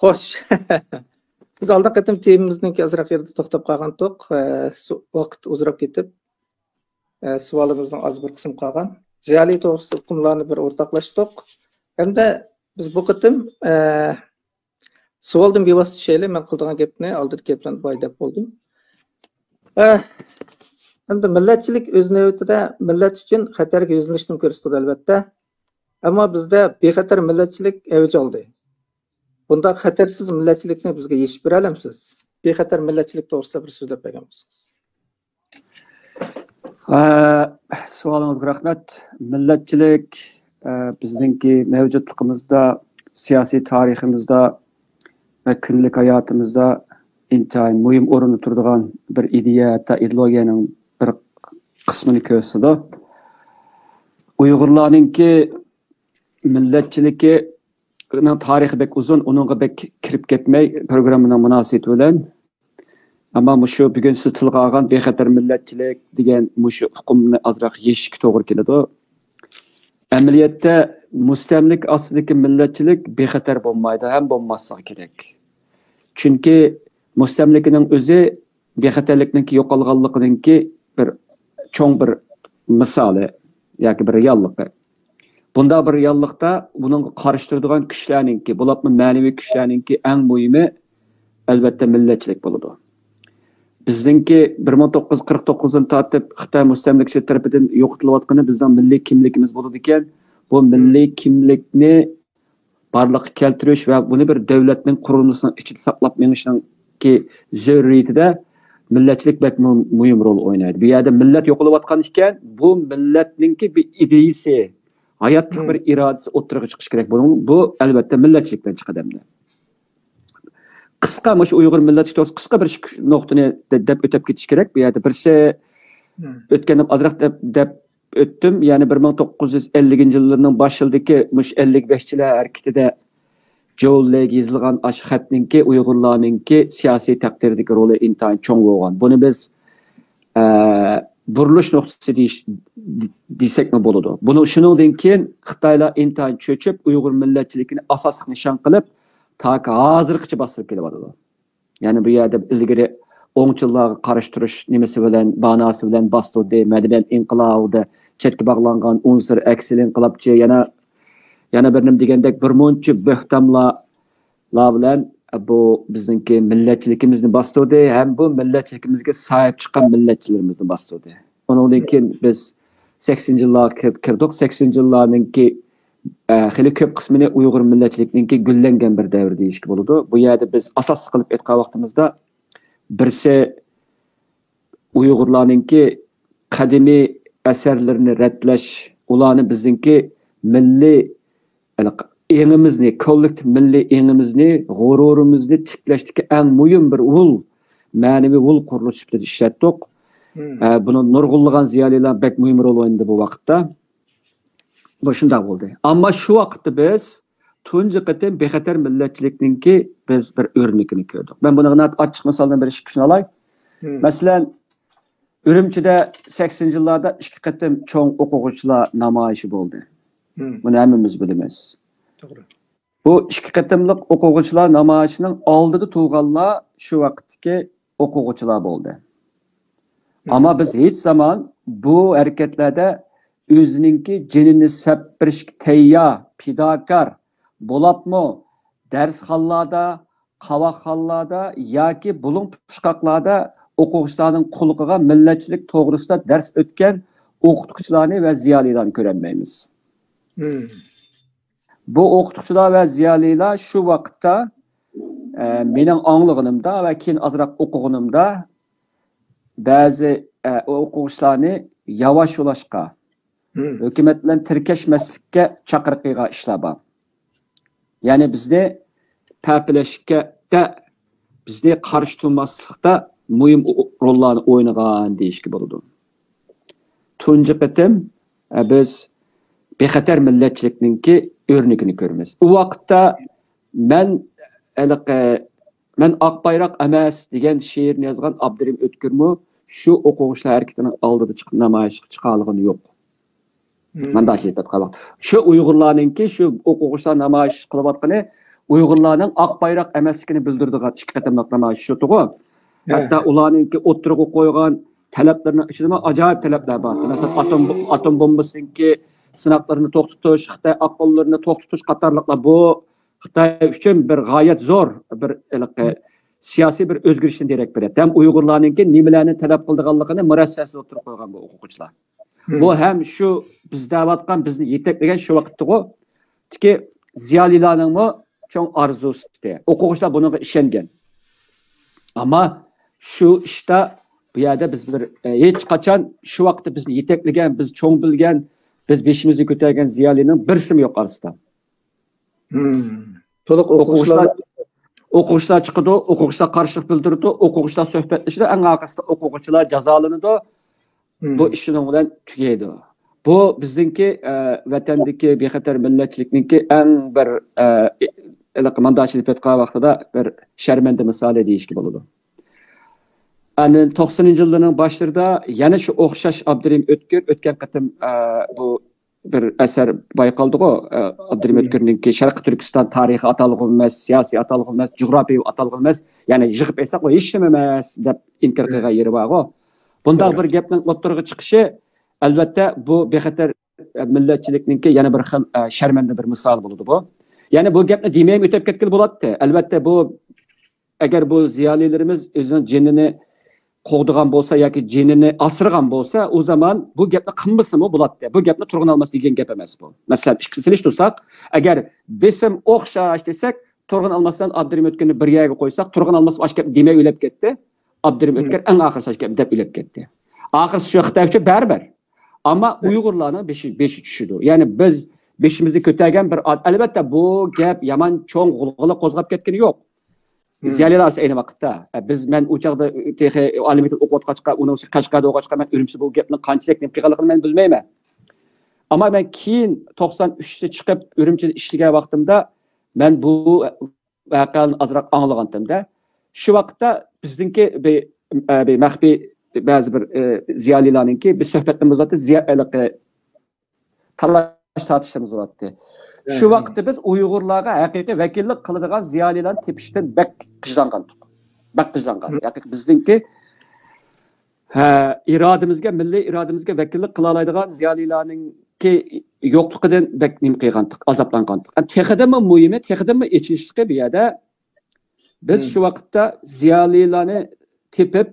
Xo'sh. Biz aldaqatim temamizning azroq yerda to'xtab qolgan to'q. Vaqt uzrab ketib, savolimizning az bir qismi qolgan. Ziyoli to'g'risida hukmlarni bir o'rtoqlashdik. Hamda biz bu qatim savoldan bevosita şeyler men qildigan gapni oldin gapdan boy deb bo'ldim. Hamda millatchilik o'z navbatida millat uchun xatarga yuzlanishni ko'rsatadi albatta. Ammo bizda bexatar millatchilik avj oldi. Bunda xatarsiz millatchilikni bizga yechib bera olamsiz? Bexatar millatchilik to'g'risida bir so'zlab bergansiz. Savolingizga rahmat. Millatchilik bizningki mavjudligimizda, siyosiy tariximizda va kunlik hayotimizda intayin muhim o'rinda turadigan bir ideya, hatta ideologiyaning bir qismini ko'rsatadi. Uyg'urlarningki millatchiligi tarixi bek uzun, onunğa bek kirib ketmey programının münasebeti bilen. Ama şu bugün siz tilga algan bexatar millatchilik degan şu hukmni azroq yechishga to'g'ri keladi. Amaliyotda mustamlik ostidagi millatchilik bexatar bo'lmaydi, ham bo'lmasligi kerak. Chunki mustamlikaning o'zi bexatarlikning yo'qolganligininki bir cho'ng bir misoli yoki bir realligi. Bunda bir reallikda bunun qarıştırdıgan güçlerinki, bulapmı manevi güçlerinki en muhimi elbette milletçilik buludu. Bizdenki 1949'dan tatip Xitay müstemlikçi tarafından yo'qotilayotgani bizden milli kimlikimiz buludu iken, bu milli kimlikni barliqqa keltirish ve bunu bir devletning qurulmasini ichida saqlab menishning ki zörriyatida milletçilik bek muhim rol oynaydi. Bu yerda millet yo'qolayotgan ekan, bu milletninki bir ideyasi, hayatlık bir iradesi o'ttirg'i chiqish kerak. Bu albatta millatchilikdan chiqadi hamda. Qisqa mana shu Uyg'ur millatchilik to'g'risida qisqa bir nuqtani deb o'tib ketish kerak. Bu yerda birisi o'tgan azroq deb o'tdim. Ya'ni 1950-yillarning boshidagi mush 55chilar harakatida Jo'llega yozilgan ash xatninki Uyg'urlarningki siyosiy taqdirdagi roli intayin cho'ng bo'lgan. Buni biz buruluş noktası desek mi buludu? Bunu şundan keyin Xitaylar intayin çöçüp Uyghur milletçilikini asaslık nişan kılıp ta ki hazırlıkçı bastırıp kelyapti. Yani bu yerde ilgili 10 yıllarga qarıştırış nimesi bilen, banası bilen bastırdı, medeniyet inqilabı, chetga bağlangan unsur eksil inqilabçı, yana bir nim degandek bir muncha böhtamlar bilen bu bizninki milletçilikimizni bastırdı, hem bu milletçilikimizge sahip çıkan milletçilerimizni bastırdı. Ondan keyin biz 80-yillarga kirdik. 80-yillarninki xili ko'p qismini Uyg'ur millatchiligininki gullangan bir davr deyishga bo'ladi. Bu yerda biz asos qilib aytgan vaqtimizda birisi Uyg'urlarninki qadimiy asarlarini radlash, ularni bizninki milliy engimizni, kollektiv milliy engimizni, g'ururimizni tiklashdagi eng muhim bir ma'naviy qurilish sifatida ishlatdik. Bunu nurg'unlagan ziyolilar bek muhim rol o'ynadi bu vaqtda. Bu shunday bo'ldi. Ammo shu vaqtda biz tunji qatim bexatar millatchilikninki biz bir o'rnakini ko'rdik. Men buni ochiq misoldan bir ikki olay. Masalan, Urumchida 80-yillarda ikki qatim cho'ng o'quvchilar namoyishi bo'ldi. Buni hammamiz bilamiz. To'g'ri. Bu ikki qatimlik o'quvchilar namoyishining oldida turganlar shu vaqtdagi o'quvchilar bo'ldi. Ama biz hiç zaman bu hareketlerde özününki cinini sepbiriş teyya, pidakar, bolapmı, dershallarda, kavakhallarda, ya ki bulun puşkaklarda okuyucuların kuluğuna milletçilik toğrusunda ders ötken okutukçularını ve ziyalilerini göremeyiz. Bu okutukçular ve ziyaliler şu vakitte benim anlığımda ve keyin azroq okuğunumda bazı o'quvchilarni yavaş yo'lashga, hukumat bilan tirkashmaslikka chaqiriqiga ishlar bor. Ya'ni bizni ta'pilashga, bizni qarshi turmaslikda muhim rollarni o'ynagan deyishga bo'ladi. Tunji qatim biz bexatar millatchilikninki o'rnagini ko'ramiz. U vaqtda men Oq bayroq emas degan she'rni yozgan Abdurim O'tkirmi şu o'quvchilar harakatining oldida chiqib namoyish chiqarligini yo'q. Manda aytib qo'yaq. Shu Uyg'urlarninki shu o'quvchilar namoyish qilayotgani Uyg'urlarning oq bayroq emasligini bildirdigan ikki qatimliq namoyish shu to'g'ri. Hatta ularninki o'tirg'i qo'ygan talablarning ichida ajoyib talablar bor. Masalan, atom bombasinki sınaqlarını to'xtatish, Xitoy aqollarini to'xtatish qatorliqlar bu Xitoy uchun bir g'oyat zo'r bir siyosiy bir o'zgarishni derak beradi. Ham Uyg'urlarninki nimalarni talab qildiganligini murassasiz o'tirib qo'ygan bu o'quvchilar. Bu ham shu biz da'vatgan bizni yetaklagan shu vaqtdagi ziyolilarning cho'ng orzusi. O'quvchilar bunga ishongan. Ammo shu ishda bu yerda biz bir hech qachon shu vaqtda bizni yetaklagan, biz cho'ng bilgan, biz beşimizi ko'targan ziyolining birsim yo'q orasida. To'liq o'quvchilar chiqadi, o'quvchilar qarshilik bildirdi, o'quvchilar suhbatlashadi, eng orqasida o'quvchilar jazolanadi. Bu ishning bilan tugaydi. Bu bizningki vatandagi bexatar millatchilikningki eng bir mandochilik o'tgan vaqtida bir sharmanda misoli deyishga bo'ladi. Ani 90-yillarning boshlarida yana shu o'xshash Abdurim O'tkir o'tgan qatim bu bir asar bayqaldi-ku. Abdurim O'tkirningki Sharq Turkiston tarixi atalg'i emas, siyosiy atalg'i emas, jug'rofiy atalg'i emas, ya'ni yig'ib aytsak u hech nima emas deb inkor qilgan yeri bor-ku. Bunday bir gapning o'ttirg'i chiqishi albatta bu bexatar millatchilikningki yana bir xil sharmanda bir misol bo'ladi bu. Ya'ni bu gapni demayim o'tib ketgan bo'ladi. Albatta bu agar bu ziyolilarimiz o'zining jinini qo'g'digan bo'lsa yoki jinini asirgan bo'lsa, o zaman bu gapni qilmasimi bo'ladi. Bu gapni turg'un olmas degan gap emas bu. Masalan, ikkisini tursak, agar besim o'xshash desak, turg'un olmasdan Abdurim O'tkirni bir yerga qo'ysak, turg'un olmas boshqa gap demay o'lib ketdi. Abdurim O'tkir eng oxirgi gap deb o'lib ketdi. Oxirgi shu Xitoycha barbar. Ammo Uyg'urlarning beshi tushidi. Ya'ni biz beshimizni ko'targan bir albatta bu gap yomon cho'ng g'ulg'ula qo'zg'ab ketgani yo'q. Ziyolilar ayni vaqtda men u chaqda olimlik o'qituvchiga uni Qashqarda o'qituvchiga men Urumchi bu gapni qanchalik nima qilganligini men bilmayman. Ammo men keyin 93da chiqib Urumchida ishlagan vaqtimda men bu voqeani azroq anglagandim-da. Shu vaqtda bizningki maxfiy ba'zi bir ziyolilarningki bir suhbatimiz bo'ldi, talash tortishimiz bo'ldi. Şu vaqtda biz Uyg'urlarga haqiqiy vakillik qiladigan ziyolilarni tepishdan bak qizlangandik. Bak qizlangan. Ya'ni bizningki irodamizga, milliy irodamizga vakillik qila oladigan ziyolilarningki yo'qligidan bak nim qilgandik, azoblangandik. Texidami muhimi, texidami echishga bu yerda biz shu vaqtda ziyolilarni tepib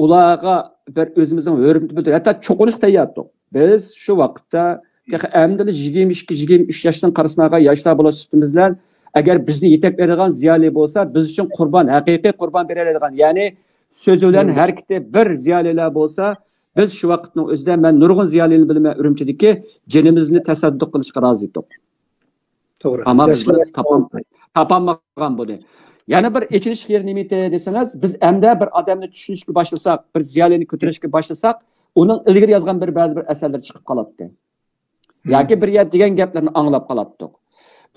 ularga bir o'zimizning hurmatni bildirib, hatto cho'qinish tayyordik. Biz shu vaqtda Əmdəli 22-23 yaşdan qarşısına yaşlar bulaşıbımızlar. Əgər bizni yetaklaydigan ziyoli bo'lsa, biz uchun qurban, haqiqiy qurban beradigan, ya'ni so'z bilan harakati bir ziyolilar bo'lsa, biz shu vaqtning o'zida men nurg'un ziyolini bilmay Urumchidagi jinimizni tasadduq qilishga rozi edik. To'g'ri. Ammo biz topolmagan buni. Yana bir echinish yeri nima desangiz, biz hamda bir odamni tushunishga boshlasak, bir ziyolini ko'tarishga boshlasak, uning ilgari yozgan ba'zi bir asarlar chiqib qoladi. Yoki bir yer degan gaplarni anglab qolatdik.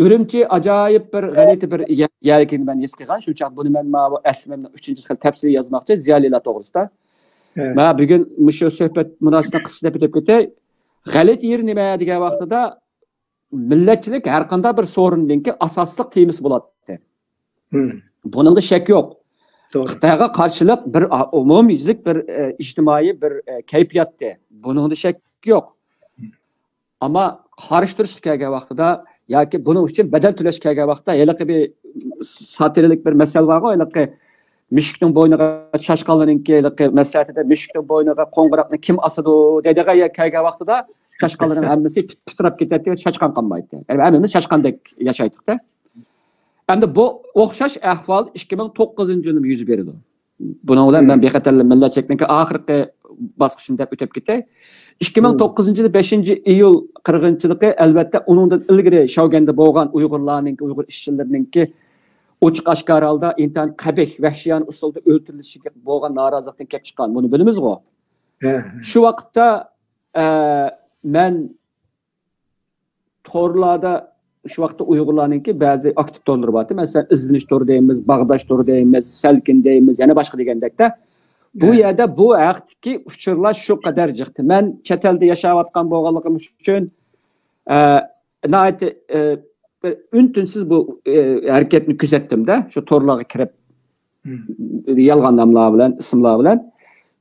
Urumchi ajoyib bir g'alati bir yerligini men his qilgan. Shu chaq buni men bu asmimni 3-xil tafsir yozmoqchi ziyolilar to'g'risida. Men bugun shu suhbat munosabati qisqa deb ketay. G'alati yer nima degan vaqtida millatchilik har qanday bir so'rinninki asosli temasi bo'ladi. Buningda shak yo'q. Xitoyga qarshilik bir umumyuzlik bir ijtimoiy bir kayfiyatda. Buningda shak yo'q. Ama qarıştırış kelgan vaqtida yoki buning uchun badal to'lash kelgan vaqtda haliqi bir satirilik bir masala bor-ku, haliqi mushukning bo'yniga chashqanlarningki maslahatida mushukning bo'yniga qo'ng'iroqni kim asadi deydigan kelgan vaqtida chashqanlarning hammasi titrab ketadi, chashqan qolmaydi. Hammamiz chashqandek yashaydik-da. Endi bu o'xshash ahvol 2009-yilda yuz berdi. Buning bilan men bexatarlik millatchilikning oxirgi bosqichini deb o'tib ketay. 2009-yil 5-iyul qirg'inchiligi albatta uningdan ilgari Shoganda bo'lgan Uyg'urlarning, Uyg'ur ishchilarningki ochiq oshkor holda intan qabih, vahshiyona usulda o'ltirilishiga bo'lgan norozilikdan kelib chiqqan. Buni bilamiz-ku. Shu vaqtda men torlarda shu vaqtda Uyg'urlarningki ba'zi aktiv torlar bor. Masalan, izlanish tori deymiz, bag'dash tori deymiz, salkin deymiz, yana boshqa degandekda. Bu yerda bu haqdagi uchurlar shu qadar jiqdi. Men chet elda yashayotgan bo'lganligim uchun üntünsiz bu hareketini küzettim de şu torlarga kirip yalgan namlar bilen, isimlar bilen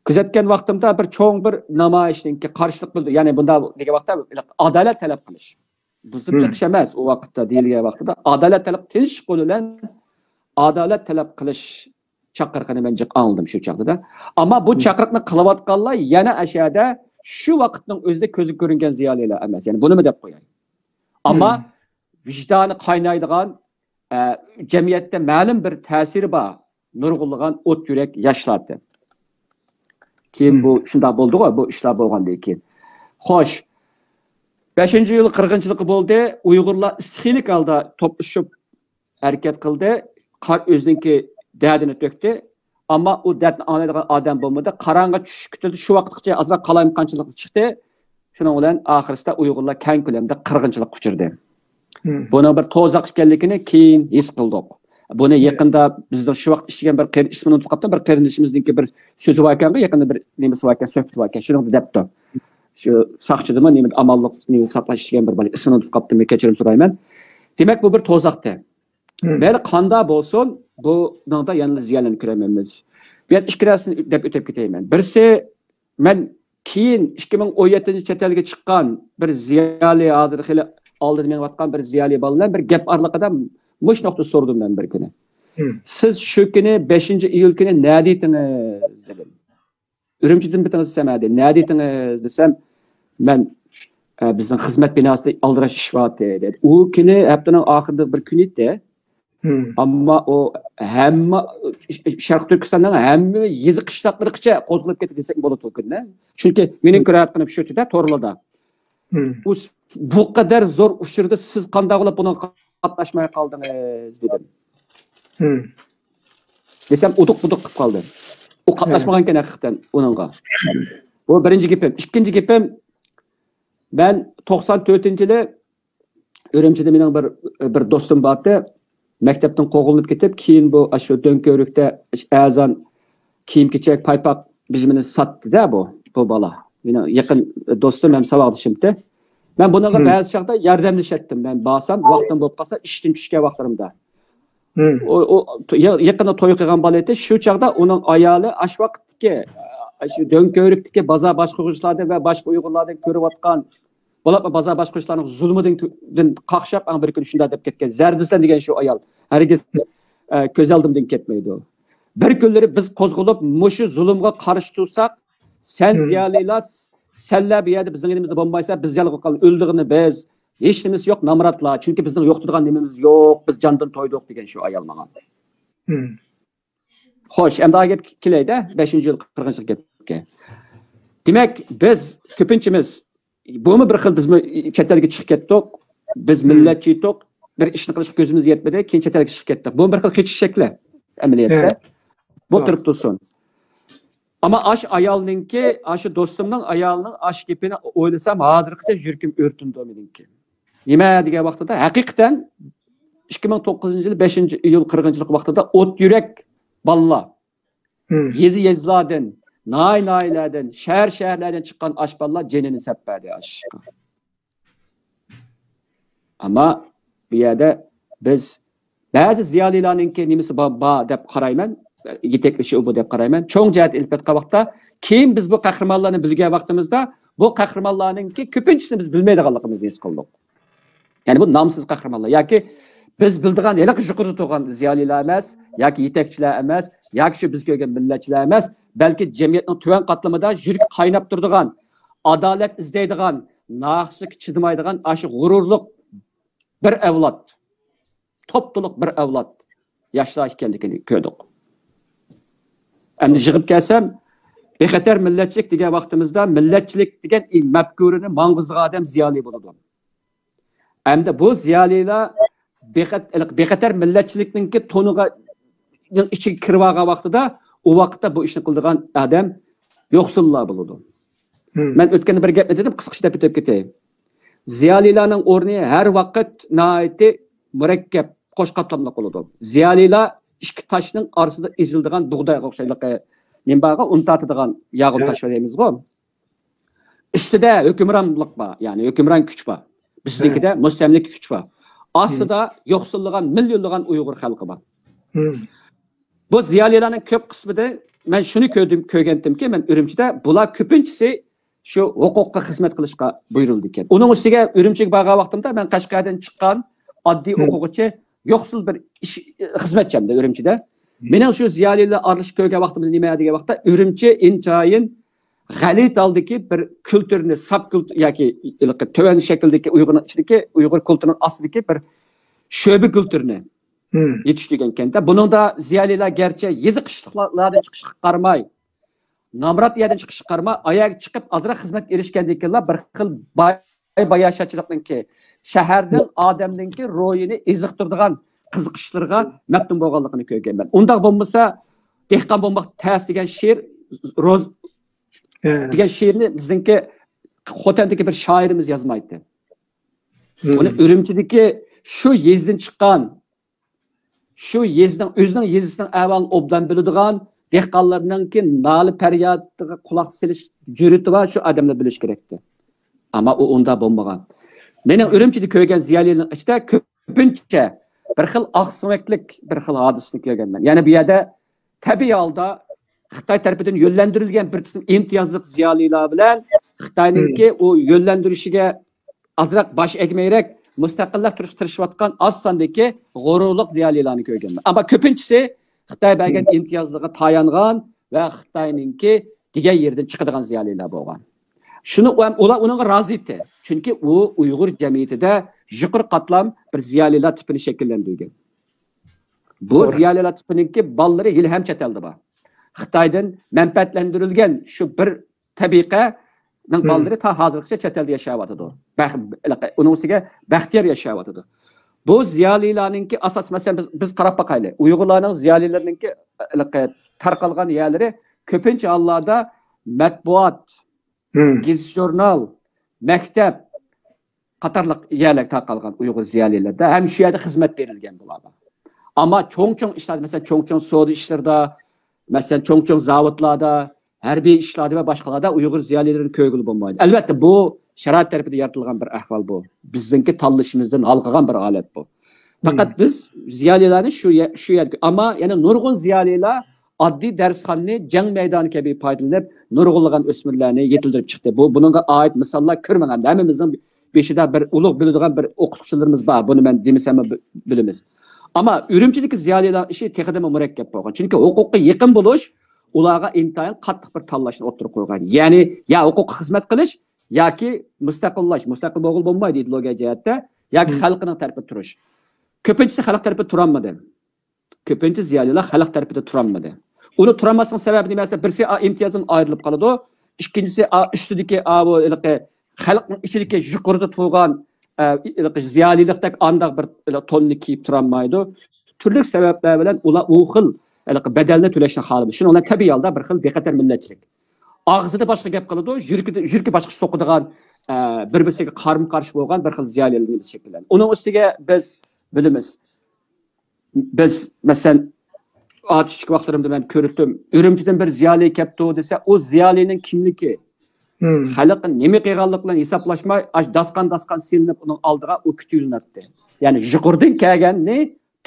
küzetken vaqtimda bir çoğun bir namoyishga qarshilik bildi. Ya'ni bunda degan vaqtda adolat talab qilish. Buzib chiqish emas, u vaqtda deyilgan vaqtida adolat talab qilish qo'l bilan adolat talab qilish chaqiriqini men jiq anladim shu chaqda. Ammo bu chaqiriqni qilayotganlar yana ashada shu vaqtning o'zida ko'zi ko'ringan ziyolilar emas. Ya'ni bunimi deb qo'yay. Ammo vijdoni qaynaydigan jamiyatda ma'lum bir ta'siri bor, nurg'unlagan o't yurak yoshlardi. Keyin bu shunday bo'ldi-ku, bu ishlar bo'lgandan keyin. Xo'sh, 5-yil qirg'inchiligi bo'ldi. Uyg'urlar istiqlik holda to'plashib harakat qildi. O'ziniki dardini to'kdi. Ammo u dardni anglaydigan odam bo'lmadi. Qarang'i tushish kutildi. Shu vaqtgacha azroq qalayimqanchilik chiqdi. Shuning bilan oxirsida Uyg'urlar keng ko'lamda qirg'inchilik uchirdi. Buni bir to'zaq ekanligini keyin his qildik. Buni yaqinda bizning shu vaqt ishlagan bir ismini unutib qoldim, bir qarindishimizningki bir so'zi bor ekan, yaqinda bir nemasi bor ekan, suhbat bor ekan. Shuni debdi. Shu saqchidimi, nima amalliq nima saqlash ishlagan bir bola ismini unutib qoldim, kechirim so'rayman. Demak, bu bir to'zaqdi. Meni qanda bo'lsin, bu ningda yana ziyolanib ko'ramanmiz. Bu yer ikkirasini deb o'tib ketayman. Birisi men keyin 2017 chet elga chiqqan bir ziyoli hozir xili oldin menayotgan bir ziyoli bolalar bir gap orliqida mush nuqta so'rdim men bir kuni. Siz shu kuni 5-iyul kuni nima dedingiz dedim. Urumchidan bitingiz samadi. Nima dedingiz desam, men bizning xizmat binosida aldirash ish bor dedi. U kuni haftaning oxirida bir kun edi. Ammo o hamma Sharq Turkistondan hamma yezi qishloqlargacha qo'zg'alib ketdi desak bo'ladi u kunni. Chunki mening ko'rayotganim shu yerda To'rlarda. Bu qadar zo'r uchirdi, siz qanday qilib buni qatnashmay qoldingiz dedim. Desam uduq-buduq qilib qoldi. O qatnashmagan ekan haqiqatan uningga. Bu birinchi gapim. Ikkinchi gapim, ben 94-yili Urumchida mening bir do'stim bor edi. Maktabdan qo'g'ilib ketib, keyin bu shu Do'nko'rikda azon kiyim-kechak paypoq bijimini sotdi-da bu bola. Mening yaqin do'stim ham savodishimdi. Men bunga ba'zi chaqda yordamlashatdim. Men borsam, vaqtim bo'lib qolsa, ishdan tushgan vaqtlarimda. O yaqinda to'y qilgan bola edi. Shu chaqda uning ayoli ash vaqtdagi shu Do'nko'rikdagi bozor boshqaruvchilardan va boshqa Uyg'urlardan ko'rayotgan bo'lib bozor boshqaruvchilarning zulmidan qaqshab bir kun shunday deb ketgan. Zardisan degan shu ayol hargiz ko'z oldimdan ketmaydi. Bir kunlari biz qo'zg'alib, mushu zulmga qarshi tursak, sen ziyolilar senlar bu yerda bizning elimizda bo'lmaysa, biz yalg'i qolib o'ldig'ini biz hech nimamiz yo'q, namratlar. Chunki bizning yo'qtirgan nimamiz yo'q, biz jondan to'ydik degan shu ayol menga. Xo'sh, endi gap kelaydi 5-yil qirg'inchilik gapga. Demak, biz ko'pinchimiz bumi bir xil bizmi chet elga chiqib ketdik. Biz millatchi edik. Bir ishni qilishga ko'zimiz yetmadi, keyin chet elga chiqib ketdik. Bu bir xil kechish shakli amaliyotda. Bu turib tursin. Ammo ash ayolninki, ash do'stimning ayolining ash gapini o'ylasam, hozirgacha yurkim o'rtindi meningki. Nima degan vaqtida haqiqatan 2009-yil 5-iyul qirg'inchilik vaqtida o't yurak bolalar yezi-yezlardan Nay-naylardan, şehirlerden çıkan aşballar cenini sepperdi aşka. Ama bir yerde biz bazı ziyalilarınki nimisi ba dep qarayman, yetekleşi bu dep qarayman. Çoğun cihat ilpet qabaqda kim biz bu qahramonlarni bilgan vaqtimizda bu qahramonlarninki ko'pinchasini biz bilmaydiganligimizni his qildik. Ya'ni bu nomsiz qahramonlar yoki biz bildigan yana yuqori turgan ziyolilar emas, yoki yetakchilar emas, yoki shu biz ko'rgan millatchilar emas, balki jamiyatning tuvan qatlamida yurib qaynab turadigan, adolat izlaydigan, naqshiga chidamaydigan, aşı g'ururliq bir avlod, to'ptuluq bir avlod yoshlar ekanligini ko'rdik. Endi yig'ib kelsam, bexatar millatchilik degan vaqtimizda millatchilik degan mafkurini mang'izgan odam ziyoli bo'ladi. Endi bu ziyolilar bexatar millatchilikninki to'niga ichiga kirib olgan vaqtida o vaqtda bu ishni qildigan odam yo'qsullar bo'ladi. Men o'tganda bir gap dedim, qisqacha deb o'tib ketay. Ziyolilarning o'rni har vaqt nihoyatda murakkab, qo'sh qatlamli bo'ladi. Ziyolilar ikki toshning orasida ezildigan bug'doyga o'xshaydigan nimbaga untatadigan yog'in tosh deymiz-ku. Ustida hukmronlik bor, ya'ni hukmron kuch bor. Biznikida mustamlik kuch bor. Aslında yoksulluğun, milyonluğun Uygur halkı var. Bu ziyalilerin köp kısmı da ben şunu kögendim ki ben Ürümçi'de bular köpüncüsü şu hukuka hizmet kılışka buyuruldu iken. Onun üstüne Ürümçi'ye bağa vaxtımda ben Kaşgar'dan çıkan adli hukukçu yoksul bir hizmetçiyim de Ürümçi'de. Benim şu ziyaliyle aralışık köge vaxtımda nime adige vaxtda Ürümçi intayın galit aldaki bir kültürünü, sap kültür, yaki töven şekildeki Uygur kültürünün aslındaki bir şöbe kültürünü yetiştirgen kente. Bunun da ziyaliler gerçi yezi kışlıklardan çıkış çıkarmay, namrat yerden çıkış çıkarmay, ayak çıkıp azırak hizmet erişkendekiler bir kıl bayaşatçılıktan ki şehirden adamdan ki royunu iziktirdiğen kızıkışlarga meptun boğanlıqını köygen ben. Ondaq bombasa dehqan bombaq təs degan şiir roz degan şiirini bizdeki Xotendeki bir şairimiz yazmaydı. Onu Ürümçideki şu yezdin çıkan şu yezdin özünün yezisinden avval obdan biladigan dehqanlarınki nalı peryadıga kulaq silish jürütü var şu adamlar bilish kerakdi. Ama o onda bombagan. Mening Ürümçide köygen ziyalilerin içinde köpünçe bir xil aqsımaklik, bir xil hadislik görgen ben. Yani bu yerda tabiiy holda Xitoy tarafidan yo'llantirilgan bir imtiyozli ziyolilar bilan Xitoyninki o yo'llantirishiga azroq bosh egmayroq mustaqillab turishga tirishayotgan oz sondagi g'ururliq ziyolilarni ko'rganman. Ammo ko'pinchisi Xitoy bergan imtiyozlarga tayangan va Xitoyninki degan yerdan chiqadigan ziyolilar bo'lgan. Shuni ular unga rozi edi. Chunki u Uyg'ur jamiyatida yuqori qatlam bir ziyolilar tipini shakllantirgan. Bu ziyolilar tipininki ballari ilham chataldi bor. Xitoydan manfaatlantirilgan shu bir tabiqaning ballari ta hozirgacha chet elda yashayotdi. Uning ustiga baxtiyor yashayotdi. Bu ziyolilarninki asos masalan biz qarab boqaylik. Uyg'urlarning ziyolilarininki tarqalgan yerlari ko'pincha hollarda matbuot, gazet jurnal, maktab qatorliq yerlar tarqalgan Uyg'ur ziyolilarda ham shu yerda xizmat berilgan bo'ladi. Ammo cho'ng ishlar, masalan cho'ng savdo ishlarida, masalan cho'ng zavodlarda, harbiy ishlarda va boshqalarda Uyg'ur ziyolilarini ko'rgili bo'lmaydi. Albatta bu sharoit tarafida yaratilgan bir ahvol bu. Bizningki tanlashimizdan halqagan bir holat bu. Faqat biz ziyolilarni shu yerga, ammo yana nurg'un ziyolilar oddiy darsxonni jang maydoni kabi foydalanib nurg'unlagan o'smirlarni yetildirib chiqdi. Buningga oid misollar ko'rmagan. Hammamizning beshida bir ulug' biladigan bir o'qituvchilarimiz bor. Buni men demasam bilamiz. Ama Ürümçideki ziyolilar işi texidimi murakkab bo'lgan. Chunki huquqqa yaqin bo'lish ularga intayin qattiq bir tanlashni o'tirib qo'ygan. Ya'ni ya huquqqa xizmat qilish yoki mustaqil bo'g'il bo'lmaydi ideologiya jihatda yoki xalqning tarafida turish. Ko'pincha xalq tarafida turolmadi. Ko'pincha ziyolilar xalq tarafida turolmadi. Uni turolmasning sababi nimasi? Birisi imtiyozdan ayrilib qoladi. Ikkinchisi ustidagi xalqning ichidagi yuqorida turgan ziyolilikdek andaq bir tonni kiyib turolmaydi. Turli sabablar bilan ular u xil bedelni to'lashni xohlaydi. Shuni ular tabiiy holda bir xil bexatar millatchilik. Og'zida boshqa gap qiladi, yurki boshqa so'qadigan bir-biriga qarama-qarshi bo'lgan bir xil ziyolilik shakllanadi. Uning ustiga biz bilamiz. Biz masalan atishlik vaqtlarimda men ko'rdim. Ürümchidan bir ziyoli kelibdi desa, o ziyolining kimligi xalq nima qilganligini hisoblashmay dasqan silinib uning oldiga u kutilinadi. Ya'ni yuqoridan kelganni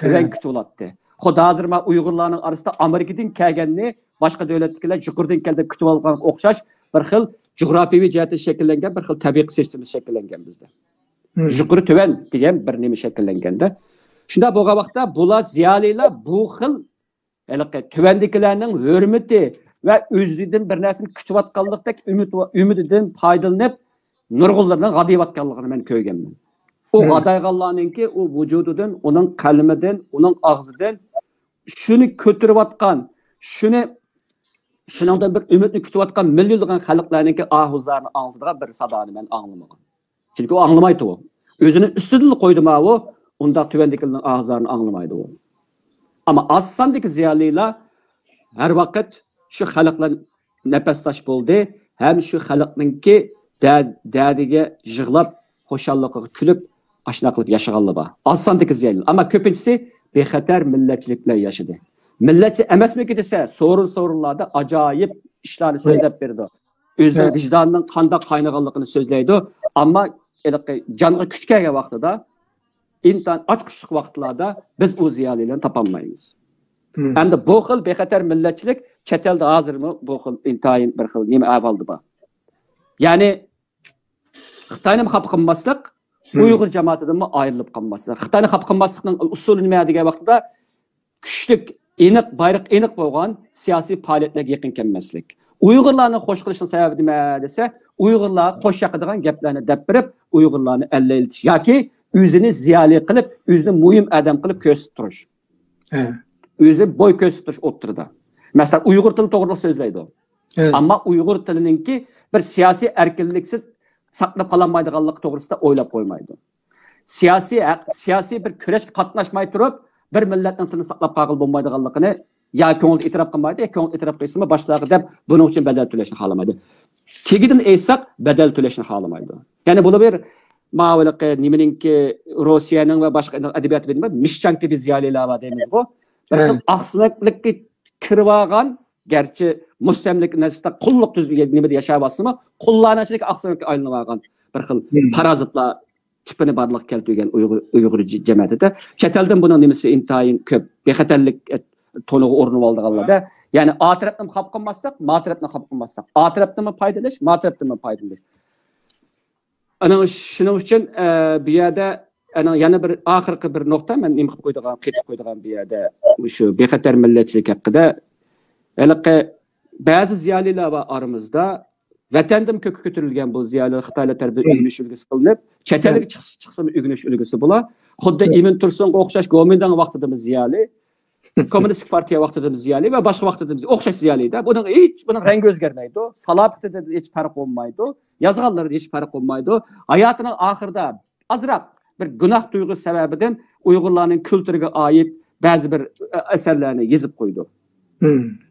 tuvan kutilyapti. Xudo hozir men Uyg'urlarning orasida Amerikadan kelganni boshqa davlatdagilar yuqoridan keldi kutib olgan o'xshash bir xil jug'rofiyaviy jihatdan shakllangan bir xil tabiiy sistema shakllangan bizda. Yuqori tuvan degan bir nima shakllanganda. Shunda bo'lgan vaqtda bular ziyolilar bu xil tuvandagilarning hurmati ve özüden bir narsani kutayotganlikdek ümididan foydalanib nurg'unlarning g'adayotganligini men ko'rganman. O g'adayganlarninki o vujudidan, uning qalbidan, uning og'zidan shuni ko'tarayotgan, shuningdan bir umidni kutayotgan millionlagan xalqlarninki ahuzlarini angladigan bir sadoni men anglamagan. Chunki o anglamaydi o. O'zini ustidan qo'ydimi o, unda tuvandagilarning ahuzlarini anglamaydi o. Ama az sondagi ziyolilar har vaqt şu xalqlar nefestaş bo'ldi, hem şu xalqninki dadiga yig'lab, xo'shalligiga kulib, ashna qilib yashaganlar bor. Az sondagi ziyolilar, ammo ko'pinchisi bexatar millatchiliklar yashadi. Millatchi emasmiki desa, so'rinlarda ajoyib ishlarni so'zlab berdi. O'zi vijdonining qanday qaynaganligini so'zlaydi, ammo jonga kuch kelgan vaqtida intan açqışlıq vaqtlarda biz o ziyolilarni topolmaymiz. Endi bu xil bexatar millatchilik chet elda hozirmi bu xil intayin bir xil nima ahvolda bor. Ya'ni Xitoyni xalq qilmaslik Uyg'ur jamoatidan ayrilib qolmaslik. Xitoyni xalq qilmaslikning usuli nima degan vaqtda kuchlik, aniq, bayroq aniq bo'lgan siyosiy faoliyatlarga yaqin kelmaslik. Uyg'urlarni xo'sh qilishning sababi nima desa, Uyg'urlar xo'sh yaqadigan gaplarni deb berib, Uyg'urlarni allaytish yoki o'zini ziyoli qilib, o'zini muhim odam qilib ko'rsatib turish. O'zi bo'y ko'rsatib turish o'tirida. Masalan, Uyg'ur tili to'g'ri so'zlaydi. Ammo Uyg'ur tilininki bir siyosiy erkinliksiz saqlab qolanmaydiganligi to'g'risida o'ylab qo'ymaydi. Siyosiy bir kurashga qatnashmay turib, bir millatning tilini saqlab qolib bo'lmaydiganligini ya ko'ngil e'tirof qilmaydi, ya ko'ngil e'tirof qilsa boshlig'i deb buning uchun badal to'lashni xohlamaydi. Tegidan aytsak, badal to'lashni xohlamaydi. Ya'ni bu bir ma'viliqi nimaninki Rossiyaning va boshqa adabiyot bilimi mishchanki biz ziyolilar deymiz bu. Aqsliqlikka kirib olgan, garchi mustamlik nasibda qulluq tuzbiga nimada yashayapsizmi, qullanuvchilik aqsliqqa aylanib olgan bir xil parazitlar tipini barliq keltirgan Uyg'ur jamiyatida chet eldan buning nimasi intayin ko'p bexatarlik to'lig'i o'rnib oldiganlarda, ya'ni A tarafdan xalq qilmasak, ma tarafdan xalq qilmasak, A tarafdan foydalanish, ma tarafdan foydalanish. Ana shuning uchun bu yerda yana bir oxirgi bir nuqta men nima qilib qo'ydigan, ketib qo'ydigan bu yerda shu bexatar millatchilik haqida haliqi ba'zi ziyolilar va aramizda vatandan ko'kka ko'tarilgan bu ziyolilar Xitoylar tarafidan o'g'inish ulgisi qilinib, chet elga chiqsa o'g'inish ulgisi bo'la. Xuddi Emin Tursunga o'xshash Gomindan vaqtida ziyoli, Kommunistik partiya vaqtida ziyoli va boshqa vaqtida o'xshash ziyolida. Buning rangi o'zgarmaydi. Salobida hech farq bo'lmaydi. Yozganlarda hech farq bo'lmaydi. Hayotining oxirida azroq bir gunoh tuyg'usi sababidan Uyg'urlarning kulturiga oid ba'zi bir asarlarni yozib qo'ydi.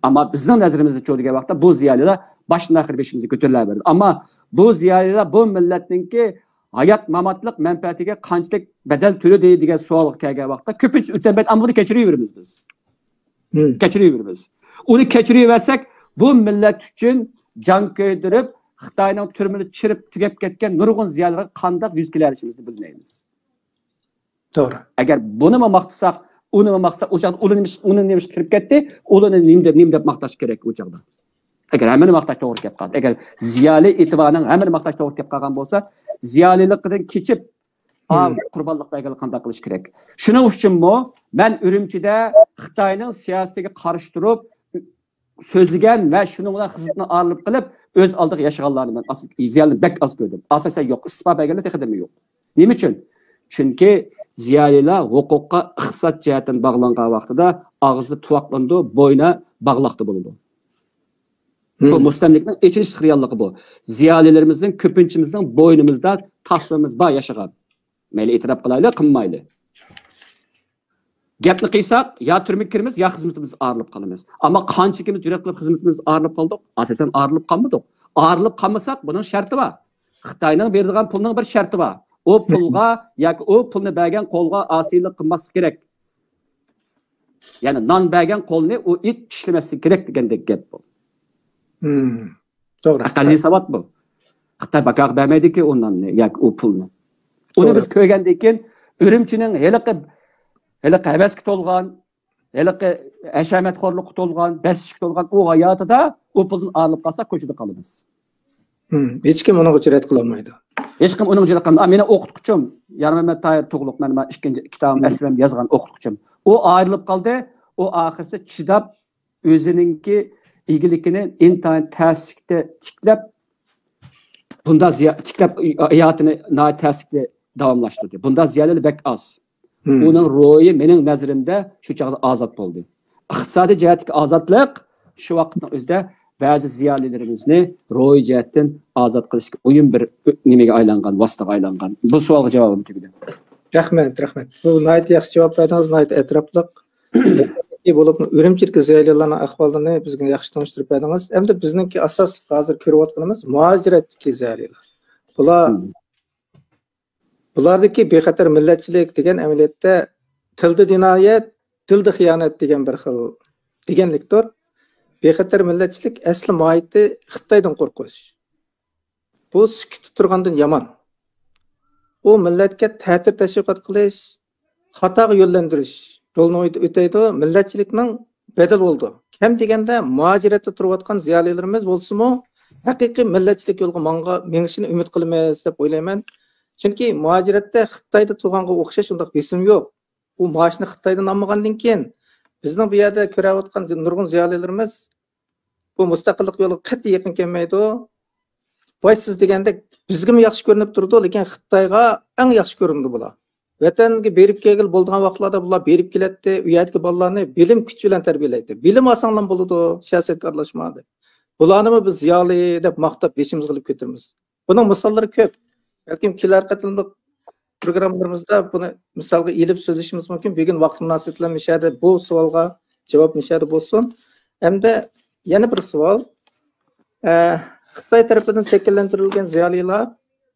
Ammo bizning nazarimizda ko'rgan vaqtda bu ziyolilar başdan axir beşimizde götürülebilir. Ama bu ziyolilar bu milletninki hayat mamatlık menfaatiga qanchalik bedel to'laydi degan savol kelgan vaqtda ko'pincha o'tabet ammo buni kechiraveramiz biz. Kechiraveramiz. Uni kechiraversak, bu millat uchun jon ko'ydirib, Xitoyning turmini chirib tugab ketgan nurg'un ziyolilar qanday yuz kelarishimizni bilmaymiz. To'g'ri. Agar buni maqtasak, uni maqtasak, uni nemish kirib ketdi, uni nim deb maqtash kerak o chaqda. Agar hamma maqtash to'g'ri kelib qoldi. Agar ziyoli e'tiborning hamma maqtash to'g'ri kelib qolgan bo'lsa, ziyolilikdan kechib qurbonlik belgili qanday qilish kerak. Shuning uchunmi men Urumchida Xitoyning siyosatiga qarshi turib so'zlagan va shuning bilan xizmatni olib qilib o'z oldiga yashaganlarni men ziyoli bek az ko'rdim. Asosan yo'q, istisno belgili texnimi yo'q. Nima uchun? Chunki ziyolilar huquqqa iqtisod jihatdan bog'langan vaqtida og'zi tuvoqlandi, bo'yni bog'liqda bo'ldi. Bu mustamlikning echinish xiyonligi bu. Ziyolilarimizning ko'pinchimizning bo'ynimizda taslimimiz bor yashagan. Mayli e'tirof qilaylik, qilmayli. Gapni qilsak, ya turmik kirimiz, ya xizmatimiz arilib qolamiz. Ammo qanchakimiz jur'at qilib xizmatimiz arilib qoldik, asosan arilib qolmadik. Arilib qolmasak, buning sharti bor. Xitoyning beradigan pulning bir sharti bor. O pulga yoki o pulni bergan qo'lga osiylik qilmaslik kerak. Ya'ni non bergan qo'lni u it tishlamaslik kerak degandek gap bu. To'g'ri. Aqalli savod bu. Xitoy bakaq bermaydiki undan yoki u pulni. Uni biz ko'rgandan keyin Urumchining heliqi havasga to'lgan, heliqi hashamatxo'rlikqa to'lgan, basishga to'lgan u hayotida u pulni olib qolsa ko'chada qolamiz. Hech kim uni jur'at qila olmaydi. Hech kim uni jur'at qilmaydi. Meni o'qituvchim Yarmamat Tayir Tug'luq, men ikkinchi kitobim aslim yozgan o'qituvchim. U ayrilib qoldi. U oxirsi chidab o'zininki egilikini intayin tasdiqda tiklab bunda tiklab hayotini tasdiqda davomlashtirdi. Bunda ziyolilar bek az. Uning ro'yi mening nazarimda shu chaqda ozod bo'ldi. Iqtisodiy jihatdagi ozodlik shu vaqtning o'zida ba'zi ziyolilarimizni ro'yi jihatdan ozod qilishga o'yin bir nimaga aylangan, vositaga aylangan. Bu savolga javobim tugadi. Rahmat. Bu nihoyat yaxshi javob berdingiz, nihoyat e'tirofliq. Bo'lib Urumchilik ziyolilarning ahvolini bizga yaxshi tanishtirib berdingiz. Endi bizningki asos hozir ko'rayotganimiz muajiratdagi ziyolilar. Bulardagi bexatar millatchilik degan amaliyotda tilda jinoyat, tilda xiyonat degan bir xil deganlikdir. Bexatar millatchilik asli mohiyati Xitoydan qo'rqish. Bu sukut turgandan yomon. U millatga ta'tir tashviqot qilish, xatoga yo'llantirish rolini o'taydi, millatchilikning bedel bo'ldi. Ham deganda muajiratda turayotgan ziyolilarimiz bo'lsa-mu, haqiqiy millatchilik yo'lga mengishini umid qilmaymiz deb o'ylayman. Chunki muajiratda Xitoyda turganga o'xshash undaq besim yo'q. U maoshni Xitoydan olmagandan keyin bizning bu yerda ko'rayotgan nurg'un ziyolilarimiz bu mustaqillik yo'liga qat'iy yaqin kelmaydi. Boysiz deganda bizga yaxshi ko'rinib turdi, lekin Xitoyga eng yaxshi ko'rindi bular. Vatanga berib kelgil bo'lgan vaqtlarda bular berib keladi, u yerdagi bolalarni bilim kuch bilan tarbiyalaydi. Bilim osonlan bo'ladi, siyosatga aralashmadi. Bularni biz ziyoli deb maqtab beshimiz qilib ko'tiramiz. Buning misollari ko'p. Balkim kelar qatimliq programmalarimizda buni misolga elib so'zlashimiz mumkin. Bugun vaqt munosabati bilan mishada bu savolga javob mishada bo'lsin. Hamda yana bir savol. Xitoy tarafidan shakllantirilgan ziyolilar,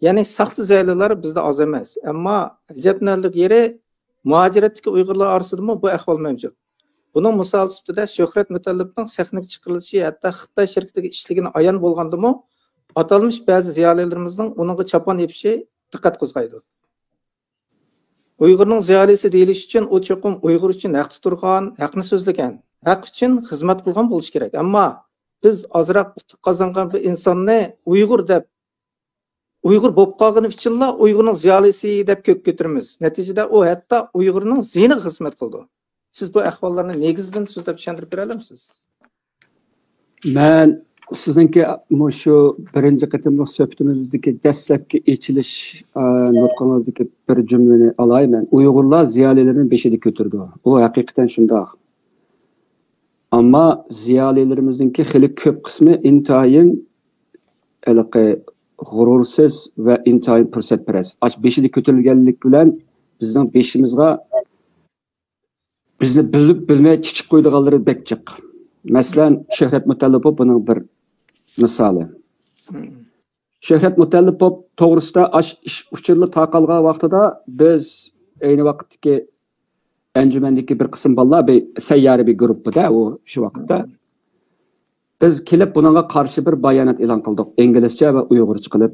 ya'ni saxta ziyolilar bizda oz emas. Ammo ajablanarli yeri muajiratdagi Uyg'urlar orasida bu ahvol mavjud. Buning misol sifatida Shuhrat Mutallibning sahnaga chiqarilishi, hatto Xitoy shirkatiga ishligini ayon bo'lgandimi, atalmış ba'zi ziyolilarimizning uningga chapon yepishi diqqat qo'zg'aydi. Uyg'urning ziyolisi deyilish uchun u cho'qim Uyg'ur uchun haqda turgan, haqni so'zlagan, haq uchun xizmat qilgan bo'lish kerak. Ammo biz ozroq qozongan bir insonni Uyg'ur deb Uyg'ur bo'lib qolgani uchunla Uyg'urning ziyolisi deb ko'p ko'tiramiz. Natijada u hatto Uyg'urning ziyniga xizmat qildi. Siz bu ahvollarni negizdan so'zlab tushuntirib bera olamsiz? Men sizningki shu birinchi qatimliq suhbatimizdagi dastlabki echilish nutqingizdagi bir jumlani olayman. Uyg'urlar ziyolilarning beshida ko'tirdi. U haqiqatan shundoq. Ammo ziyolilarimizninki xili ko'p qismi intayin g'urursiz va intayin fursatparast. Beshida ko'tarilganlik bilan bizning beshimizga bizni bilib bilmay chiqib qo'ydiganlari bekchiq. Masalan, Shuhrat Mutallibov buning bir misoli. Shuhrat Mutallibov to'g'risida uchirli taqalgan vaqtida biz ayni vaqtdagi anjumandagi bir qism bolalar sayyari bir guruhda u shu vaqtda biz kelib buningga qarshi bir bayonot e'lon qildik, inglizcha va uyg'urcha qilib.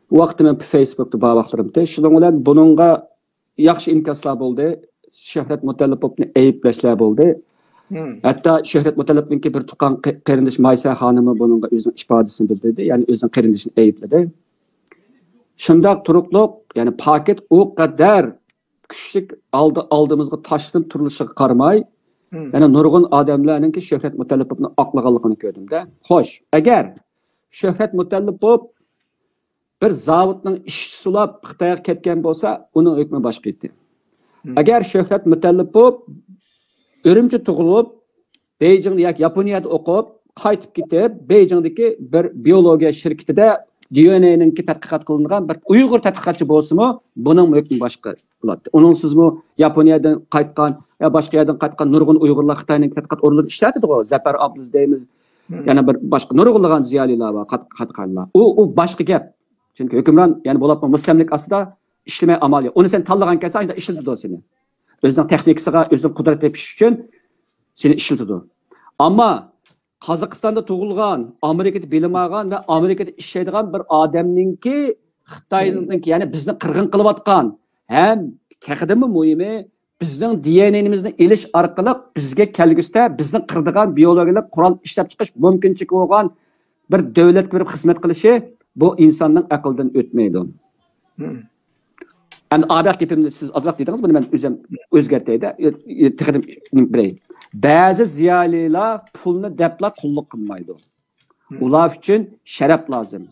Bu vaqtda men Facebookda bor vaqtlarimda shuning bilan buningga yaxshi inkoslar bo'ldi. Shuhrat Mutallibovni ayblashlar bo'ldi. Hatta Shuhrat Mutallibninki bir tuqqan qarindosh Maysa xonimi buningga o'zining ifodasini bildirdi, ya'ni o'zining qarindishini aybladi. Shundoq turuqliq, ya'ni paket o qadar kuchli oldimizga tashlab turilishiga qaramay, yana nurg'un odamlarninki Shuhrat Mutallibovni oqlaganligini ko'rdimda. Xo'sh, agar Shuhrat Mutallibov bir zavodning ishchisi bo'lib Xitoyga ketgan bo'lsa, uning hukmi boshqa edi. Agar Shuhrat Mutallibov Ürümçi tug'ilib, Beijing yoki Yaponiyada o'qib, qaytib ketib, Beijingdagi bir biologiya shirkatida DNA'ninki tadqiqot qilingan bir Uyg'ur tadqiqotchi bo'lsa-mu, buning hukmi boshqa bo'ladi. Uningsizmi Yaponiyadan qaytgan yo boshqa yerdan qaytgan nurg'un Uyg'urlar Xitoyning tadqiqot o'rinlarida ishlatadi-ku. Zafar Abduz deymiz. Yana bir boshqa nurg'unlagan ziyolilar va qatqanlar. U boshqa gap. Chunki hukmron, ya'ni bo'lib mustamlik ostida ishlamay amal yo'q. Uni sen tanlagan kelsa, unda ishlatadi seni. Özünün texnikasiga, özünün qudrat tepish uchun seni ishlatadi. Ammo Qozog'istonda tug'ilgan, Amerikada bilim olgan va Amerikada ishlaydigan bir odamninki Xitoyninki, ya'ni bizni qirg'in qilayotgan, ham haqidami muhimi bizning DNA'mizni elish orqali bizga kelgusida bizni qirdigan biologik qurol ishlab chiqish mumkinchiligi bo'lgan bir davlatga berib xizmat qilishi bu insonning aqldan o'tmaydi. Yani adak yapımda siz azrak dediniz, bunu ben özgerteydi. Tıkıdım birey. Bazı ziyaliler pulunu depla kulluk kılmaydı. Ular için şeref lazım.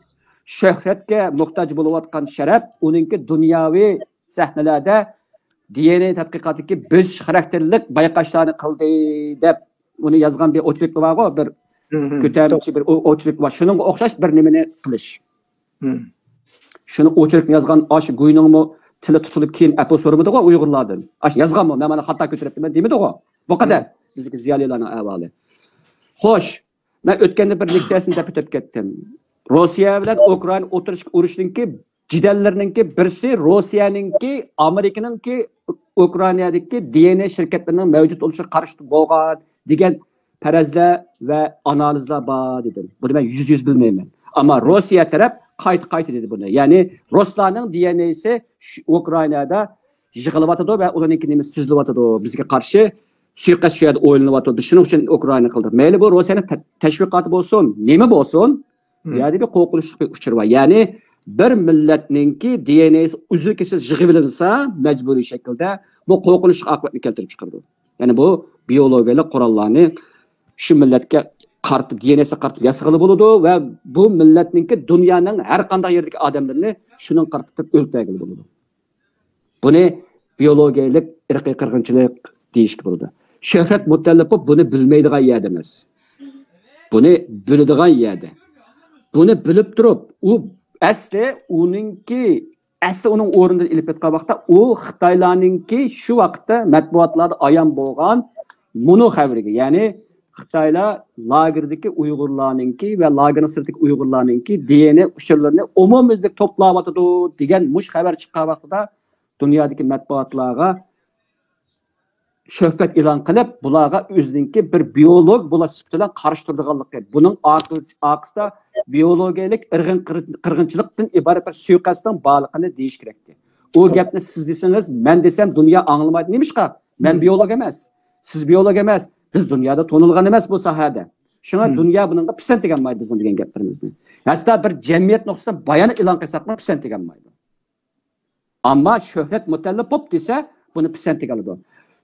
Şöhretke muhtaç buluvatkan şeref, onunki dünyavi sahnelerde DNA tadqiqatdagi bo'sh karakterlik bayqashlarni qildi deb uni yozgan bir ochlik var o, bir ko'taruvchi bir ochlik var. Shunga o'xshash bir nimani qilish. Shuni ochlik yozgan osh go'yningmi tili tutilib keyin apple so'ramadi-ku Uyg'urlardan. Ash yozganmi? Men mana xato ko'chiribman demadi-ku. Bu qadar bizdagi ziyolilarning ahvoli. Xo'sh, men o'tganda bir leksiyasini o'tib ketdim. Rossiya bilan Ukraina urushiningki jidallarininki birisi Rossiyaninki, Amerikaningki, Ukrainadagi DNA shirkatlarining mavjud bo'lishiga qarshi bo'lgan degan farazlar va analizlar bor dedim. Buni men yüz bilmayman. Ammo Rossiya taraf qayta dedi buni. Ya'ni Ruslarning DNA'si Ukrainada yig'ilyotdi va ularning nima so'zlayotdi bizga qarshi suiqasd shu yerda o'ylanayotdi. Shuning uchun Ukraina qildi. Mayli bu Rossiyaning tashviqoti bo'lsin, nima bo'lsin, bu yerda bir qo'rqinchli uchur bor. Ya'ni bir millatningki DNAsi uzil-kesil yig'ilinsa majburiy shaklda bu qo'rqinchli oqibatni keltirib chiqardi. Ya'ni bu biologiyalik qurollarni shu millatga qartib DNAsi qartib yasag'ili bo'ladi va bu millatningki dunyoning har qanday yerdagi odamlarni shuning qartib o'ltirgili bo'ladi. Buni biologiyalik irqiy qirg'inchilik deyishga bo'ladi. Shuhrat Mutallipov buni bilmaydigan yerda emas. Buni biladigan yerda. Buni bilib turib, u asli uning o'rnidan ilib ketgan vaqtda u Xitoylarningki shu vaqtda matbuotlarda ayon bo'lgan mono xabariga, ya'ni Xitoylar lagerdagi Uyg'urlarningki va lagerning sirtidagi Uyg'urlarningki DNA uchurlarini umumyuzlik to'playotdi degan mush xabar chiqqan vaqtida dunyodagi matbuotlarga shuhrat e'lon qilib, bularga o'zininki bir biolog bular bilan qarshi turadiganligi, buning aqsida biologiyalik irg'in qirg'inchilikdan iborat bir suiqasddan borligini deyish kerakdi. U gapni siz desangiz, men desam dunyo anglamaydi. Nimishqa? Men biolog emas. Siz biolog emas. Biz dunyoda tonilgan emas bu sohada. Shunga dunyo buningga pisand deganmaydi bizim degan gaplarimizni. Hatto bir jamiyat nuqtasidan bayon e'lon qilsak ham pisand deganmaydi. Ammo Shuhrat Mutallipov desa, buni pisand deganadi.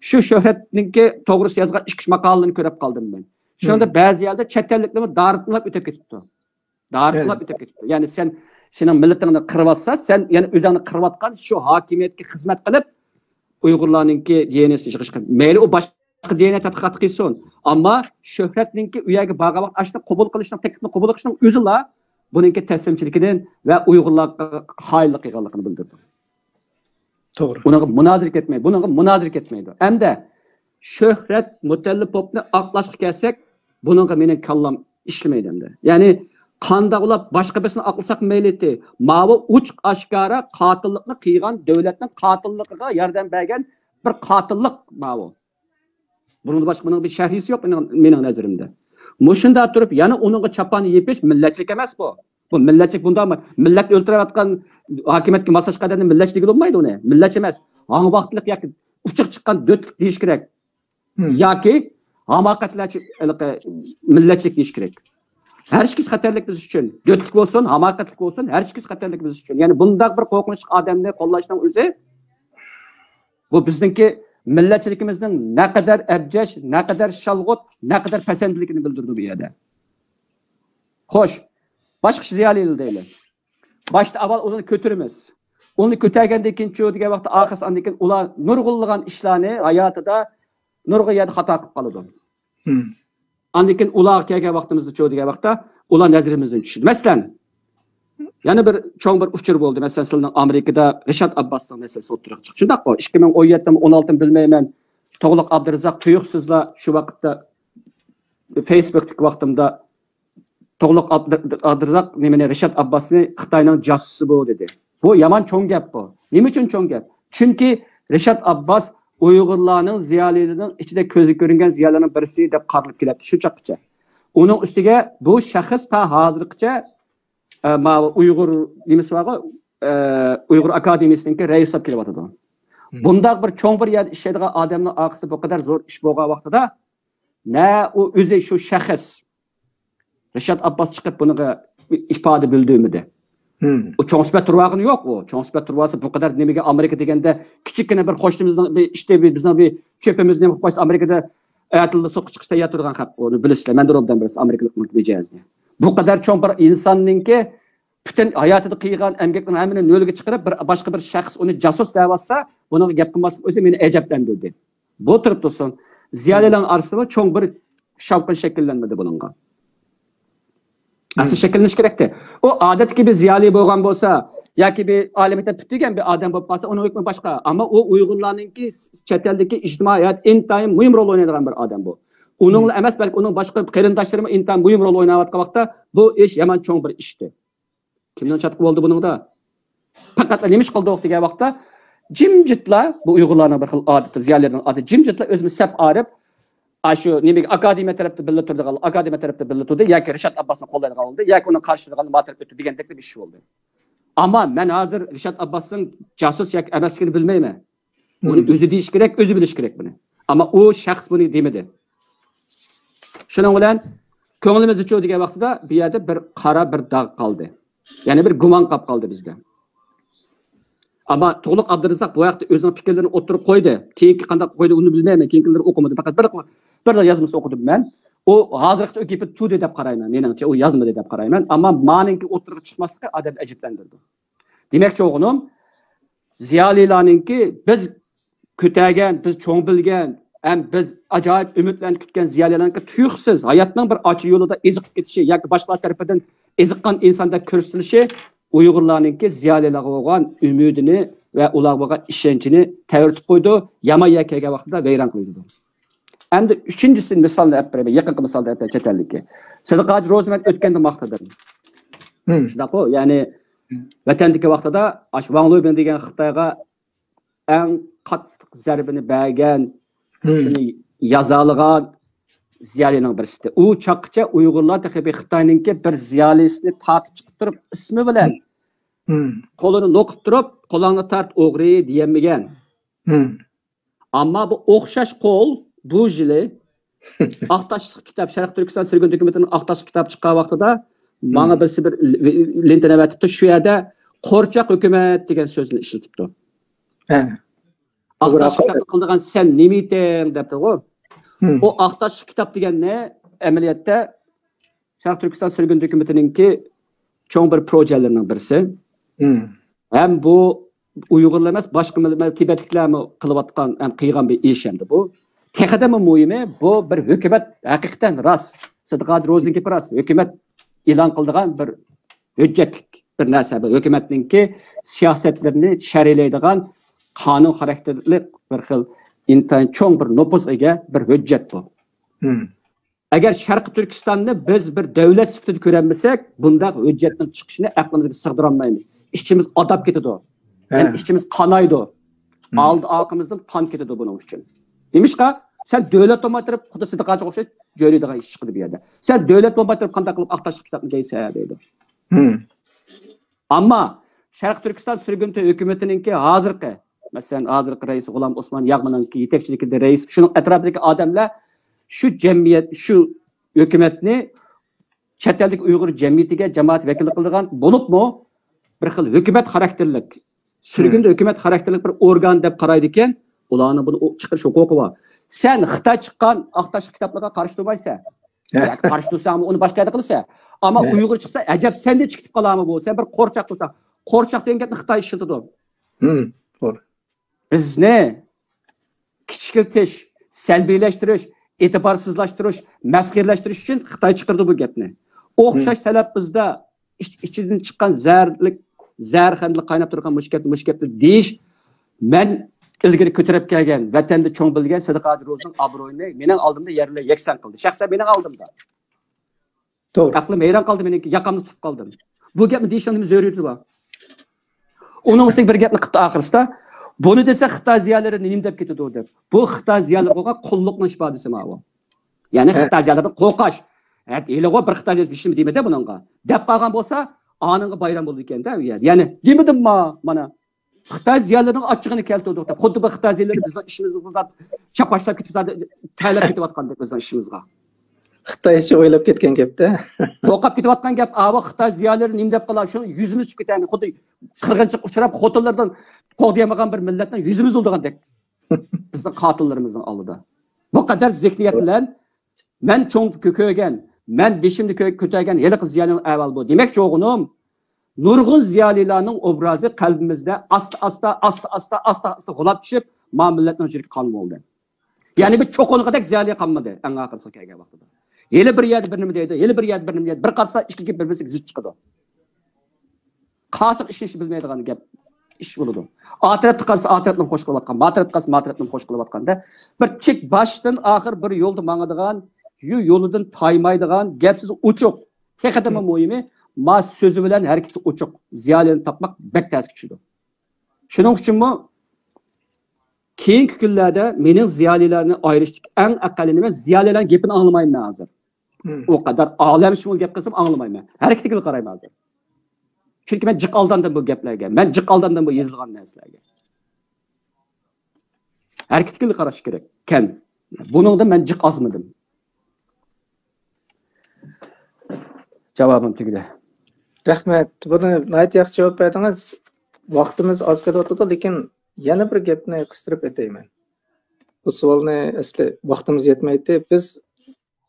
Shu Shuhratningki to'g'risi yozgan ikki maqolalarni ko'rib qoldim men. Shunda ba'zi yerda chet elliklarni daritlab o'tib ketibdi. Ya'ni sening millatingni qirvatsa, sen yana o'zingni qirvatgan shu hokimiyatga xizmat qilib Uyg'urlarningki DNAsi yig'ishgan. Mayli u boshqa DNA tadqiqot qilsin, ammo Shuhratningki u yerga borgan vaqt ashni qabul qilishning, taklifni qabul qilishning o'zila buningki taslimchiligidan va Uyg'urlarga xoinlik qilganligini bildirdi. To'g'ri. Bunga munozir ketmaydi. Hamda Shuhrat Mutallipovni aqlashga kelsak, bunga mening kallam ishlamaydi hamda. Ya'ni qanda ular boshqa birisini aqlasak mayliti, mavi uch oshkora qotillikni qilgan davlatning qotilligiga yordam bergan bir qotillik mavi. Bunun boshqa bir sharhisi yo'q mening nazarimda. Mushunda turib, yana uningga chapani yepish millatchilik emas bu. Bu millatchilik bundami? Millat o'ltirayotgan hokimiyatga masaj qadamni millatchilik bo'lmaydi uni. Millatchi emas. Hangi vaqtlik yoki uchiq chiqqan do'tlik deyish kerak. Yoki hamoqatlarchi millatchilik deyish kerak. Her ikisi xatarlik biz uchun. Do'tlik bo'lsin, hamoqatlik bo'lsin, her ikisi xatarlik biz uchun. Ya'ni bundaq bir qo'rqinchli odamni qo'llashning o'zi bu bizningki millatchiligimizning ne kadar abjash, ne kadar shalg'ut, ne kadar pasandlikini bildirdi bu yerda. Xo'sh, boshqa ziyolilar deylik. Başta avval onu kötürümüz. Onu kötürgendik için degan vaqtda oxirsi andan keyin ular nurg'unlagan ishlarni hayotida nurg'un yerda xato qilib qoladi. Andan keyin ular kelgan vaqtimizda degan vaqtda ular nazarimizdan tushdi. Masalan, yana bir cho'ng bir uchur bo'ldi. Masalan, sizning Amerikada Rishad Abbosning meselasi o'tirib chiqdi. Shundaqmi? 2017 16 bilmayman. To'g'liq Abdurazzoq tuyuqsizlar shu vaqtda Facebook'dagi vaqtimda To'g'liq Abdurazzoq nimani Rishad Abbosni Xitoyning josusi bu dedi. Bu yomon cho'ng gap bu. Nima uchun cho'ng gap? Chunki Rishad Abbos Uyg'urlarning ziyolilarining ichida ko'zi ko'ringan ziyolilarning birisi deb qarilib kelyapti shunchaqcha. Uning ustiga bu shaxs ta hozirgacha Uyg'ur nimasi bor, Uyg'ur akademiyasining raisi bo'lib kelyapti. Bundaq bir cho'ng bir yerda ishlaydigan odamning oqisi bu qadar zo'r ish bo'lgan vaqtida na u o'zi shu shaxs Rishad Abbos chiqib buniga ifoda bildirmadi. O cho'ngsipat turvag'ini yo'q u. Cho'ngsipat turvasi bu qadar nimaga Amerika deganda kichikgina bir qo'shnimizning bir ishda bizning bir chepimizni qo'ysa Amerikada aytildi so'qib chiqishda yaturgan haq uni bilasizlar. Men robdan birisi Amerikalik mijozni. Bu qadar cho'ng bir insonningki butun hayotida qilgan emgakning hammini nolga chiqarib bir boshqa bir shaxs uni jasus da'vatsa, buni gap qilmaslik o'zi meni ajablantirdi. Bu turib tursin, ziyolilarning orasida cho'ng bir shavqin shakllanmadi buningga. Asıl şekilleniş gerekti. O adet gibi ziyali bo'lgan bo'lsa, yoki bir alamiyatda tutgan bir odam bo'lib qolsa, uning hukmi boshqa. Ammo u Uyg'urlarningki chet eldagi ijtimoiy hayot intayin muhim rol o'ynaydigan bir odam bu. Uning emas, balki uning boshqa qarindoshlari intayin muhim rol o'ynayotgan vaqtda bu ish yomon cho'ng bir ishdi. Kimdan chatqi bo'ldi buningda? Faqat nima ish qildi degan vaqtda jimjitlar bu Uyg'urlarning bir xil odati, ziyolilarning odati jimjitlar o'zini sap arib Aşı nimek akademiya tarafta billa turdigan, akademiya tarafta billa turdi, yoki Rishad Abbosni qo'llaydigan oldi, yoki uni qarshilagan matarib o'tdi degandek bir ish bo'ldi. Ammo men hozir Rishad Abbosning jasus yoki emasligini bilmayman. Onu özü deyiş kerak, özü bilish kerak buni. Ama o shaxs buni demedi. Shuning bilan ko'nglimiz uchun degan vaqtida bu yerda bir qora bir dog' qoldi. Ya'ni bir gumon qolib qoldi bizda. Ama To'liq Abdurazaq bu vaqtda o'zining fikrlarini o'tirib qo'ydi. Keyingi qanday qo'ydi uni bilmayman. Keyingilarni o'qimadim. Faqat bir yozmasi o'qidim men. O hozirgacha o'kipib tudi deb qarayman. Meningcha u yozmadi deb qarayman. Ammo ma'ninki o'tirib chiqmaslikka odam ajablandirdi. Demakchi o'g'lim, ziyolilarninki biz ko'tagan, biz cho'ng bilgan, ham biz ajoyib umidlarni kutgan ziyolilarninki tuyuqsiz hayotning bir ochiq yo'lida eziqib ketishi yoki boshqalar tarafidan eziqqan insonda ko'rsatilishi Uyg'urlarninki ziyolilarga bo'lgan umidini va ularga bo'lgan ishonchini ta'virtib qo'ydi, yama-yak kelgan vaqtida vayron qildi. Endi uchinchisi misolni olib beraman, yaqinqi misolni aytay chetalliki. Sadiqaji Ro'zmat o'tganda maqtadir. Shundaqo, ya'ni vatandagi vaqtida Wang Luobin degan Xitoyga eng qattiq zarbini bergan, shuni yozaligan ziyolining birisi. U chaqcha Uyg'urlar taqibi Xitoyninki bir ziyolisini tortib chiqib turib ismi bilan qo'lini noqib turib, qo'lingni tart o'g'ri deyamagan. Ammo bu o'xshash qo'l bu yili Aqtashliq kitob Sharq Turkiston sirgun dokumentining Aqtashliq kitob chiqqan vaqtida menga birisi bir lentani aytibdi, shu yerda qo'rchoq hukumat degan so'zni ishlatibdi. Aqtashliq qildigan sen nima eting debdi-ku. O Aqtashliq kitob degan ne amaliyotda Sharq Turkiston sirgun dokumentininki cho'ng bir projelarining birisi. Hem bu Uyg'urlar emas, boshqa Tibetliklarni qilayotgan, ham qilgan bir ish endi bu. Texadami muhimi bu bir hukumat haqiqatan rost. Sadiqaji Ro'zninki rost. Hukumat e'lon qildigan bir hujjatlik bir narsa bu. Hukumatninki siyosatlarini sharhlaydigan qonun xarakterli bir xil intayin cho'ng bir nopuzga bir hujjat bu. Agar Sharq Turkistonni biz bir davlat sifatida ko'ramisak, bundaq hujjatning chiqishini aqlimizga sig'dira olmaymiz. İşçimiz adab ketidi. Yani işçimiz kanaydı. Aldı akımızdan kan ketidi bunun için. Demişka sen devlet olmattırıp Xudo Sadiqaji o'xshash jo'ylaydigan ish chiqdi bu yerda. Sen devlet olmattırıp qanday qilib Aqtashliq kitobni deysa deydi. Ammo Sharq Turkiston sirgunti hukumatiningki hozirgi, masalan, hozirgi rais G'ulom Usmon Yag'maninki yetakchiligida rais, shuning atrofidagi odamlar shu jamiyat, shu hukumatni chet ellik Uyg'ur jamiyatiga jamoat vakillik qilgan bo'libmi? Bir xil hukumat xarakterlik, sirgunda hukumat xarakterlik bir organ deb qaraydi ekan, ularni buni chiqarish huquqi bor. Sen Xitoy chiqqan Aqtashliq kitoblarga qarshi turmaysan. Yoki qarshi tursang, uni boshqa yerda qilsa, ammo Uyg'ur chiqsa, ajab senda chiqib qolarmi bo'lsa, bir qo'rchoq qilsa, qo'rchoq degan gapni Xitoy ishlatadi. To'g'ri. Bizni kichikirtish, salbiylashtirish, e'tiborsizlashtirish, masxirlashtirish uchun Xitoy chiqardi bu gapni. O'xshash talab bizda ichidan chiqqan zarxandlik qaynab turgan mushkatni deyish, men ilgari ko'tarib kelgan, vatanda cho'ng bilgan Sadiqaji Ro'zning obro'yini mening oldimda yerlar yaksan qildi. Shaxsan mening oldimda. To'g'ri. Aqlim hayron qoldi, meniki yoqamni tutib qoldim. Bu gapni deyishning nima zaruriyati bor? Uning ustiga bir gapni qildi oxirsida. Buni desa Xitoy ziyolilari nima deb ketadi deb. Bu Xitoy ziyolilari bo'lgan qulluqning ifodasi bu. Ya'ni Xitoy ziyolilaridan qo'rqash. Eligo bir Xitoy ishimi demadi buningga. Deb qolgan bo'lsa, aningga bayram bo'ldi ekanda u yer. Ya'ni demadim mana Xitoy ziyolilarining ochig'ini keltirdi deb. Xuddi bu Xitoy ziyolilari bizning ishimizga chapashlab ketib, taylab ketayotgandek bizning ishimizga. Xitoycha o'ylab ketgan gapda. To'qab ketayotgan gap, ava Xitoy ziyolilari nima deb qolar, shuni yuzimiz chiqib ketadi. Xuddi qirg'inchiq uchrab xotinlardan qo'diyamagan bir millatdan yuzimiz o'ldigandek. Bizning qotillarimizning oldida. Bu qadar zihniyat bilan men cho'ng ko'kaygan, men beshimni ko'targan yiliq ziyolining avval bu. Demakchi o'g'lim, nurg'un ziyolilarning obrazi qalbimizda asta g'ulab tushib, ma millatning yuragi qon bo'ldi. Ya'ni bir cho'qinqadek ziyoli qolmadi eng oxirgi kelgan vaqtida. Yeli bir yerda bir nima deydi, yeli bir yerda bir nima deydi. Bir qarsa ikki gap bir-biriga zid chiqadi. Qasiq ish bilmaydigan gap ish bo'ladi. Otiratni qarsa otiratni xo'sh qilayotgan, ma'tirat qarsa ma'tiratni xo'sh qilayotganda bir chek boshdan oxir bir yo'lda mangadigan, yo'lidan taymaydigan, gapsiz uchuq. Texadama muhimi, ma so'zi bilan harakati uchuq. Ziyolini topmak bek tez tushadi. Shuning uchunmi keyingi kunlarda mening ziyolilarni ayrishdik. Eng aqalli nima? Ziyolilarning gapini anglamayman hozir. O kadar alamshumul gap qilsam anglamayman. Harakatiga qarayman hozir. Chunki men jiq aldandim bu gaplarga. Men jiq aldandim bu yozilgan narsalarga. Erketlikli qarash kerak. Ken. Buningda men jiq azmadim. Cevabım tugdi. Rahmat. Buni nayt yaxshi javob berdingiz. Vaqtimiz oz qolib lekin yana bir gapni qistirib aytayman. Bu savolni asli vaqtimiz yetmaydi. Biz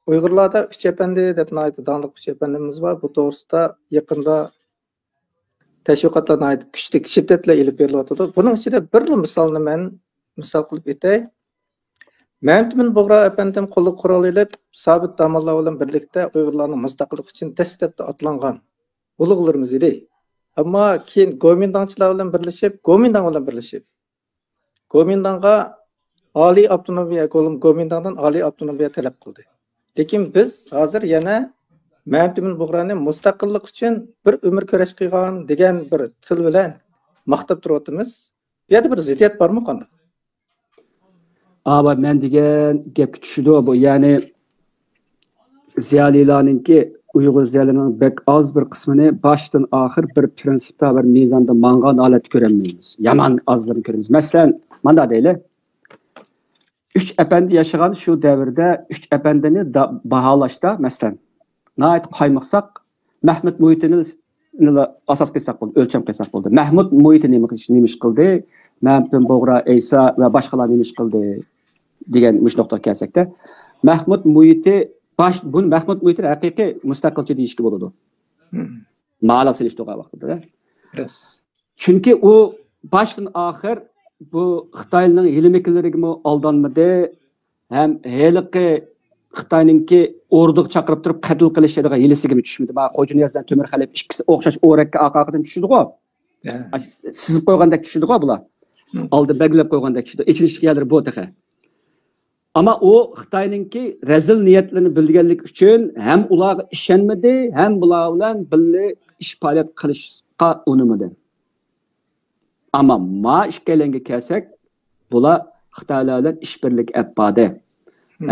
Uyg'urlarda Uch Apandi deb nayt donliq Uch Apandimiz bor. Bu to'g'risida yaqinda tashviqotlarni aytib kuchli shiddatla ilib berilyotdi. Buning ichida bir misolni men misol qilib aytay. Mehmetmin Boğra Efendim qo'llab qurollanib, Sabit Damallar bilan birlikda Uyg'urlarning mustaqillik uchun dastlabda atlangan ulug'larimiz edi. Ammo keyin Gomindangchilar bilan birlashib, Gomindanga oliy avtonomiya, Gomindangdan oliy avtonomiya talab qildi. Lekin biz hozir yana Mehmetmin Boğrani mustaqillik uchun bir umr kurash qilgan degan bir til bilan maqtab turyapmiz. Bu yerda bir ziddiyat bormi qanday? Ama men degan gapga tushdi bu. Ya'ni ziyolilarninki Uyg'ur ziyolarining bek az bir qismini boshdan oxir bir prinsipda bir mezonda mangan holat ko'rmaymiz. Yomon azlarni ko'ramiz. Masalan, mana deyli. Uch apandi yashagan shu davrda Uch apandini baholashda masalan, nayt qaymaqsaq Mahmud Muhitini asos qilsak bo'ldi, o'lcham qilsak bo'ldi. Mahmud Muhitini nima qildi? Mehmetmin Boğra, Eysa ve başkalar nima qildi degan mushnoqda kelsakda, Mahmud Muhiti bunu Mahmud Muhiti haqiqiy mustaqilchi deyishga bo'ladi. Ma'lasi ishtoqa vaqtida. Chunki u boshdan oxir bu Xitoyning ilmikilariga aldanmadi, ham heliqi Xitoyninki orduq chaqirib turib qatl qilishadigan yilisiga tushmadi. Ma Xo'janiyazdan Temir Xalif ikkisi o'xshash o'rakka aqaqadan tushdi-ku. Sizib qo'ygandek tushdi-ku bular. Aldı beglab qo'ygandek tushdi. Ichinishgalar bu taqa. Ama o Xitoyninki rezil niyatlarini bilganlik uchun ham ularga ishonmadi, ham bular bilan birga ish faoliyat qilishga unamadi. Ama ma ishkalanga kelsak, bular Xitoylar bilan ishbirlik etmadi.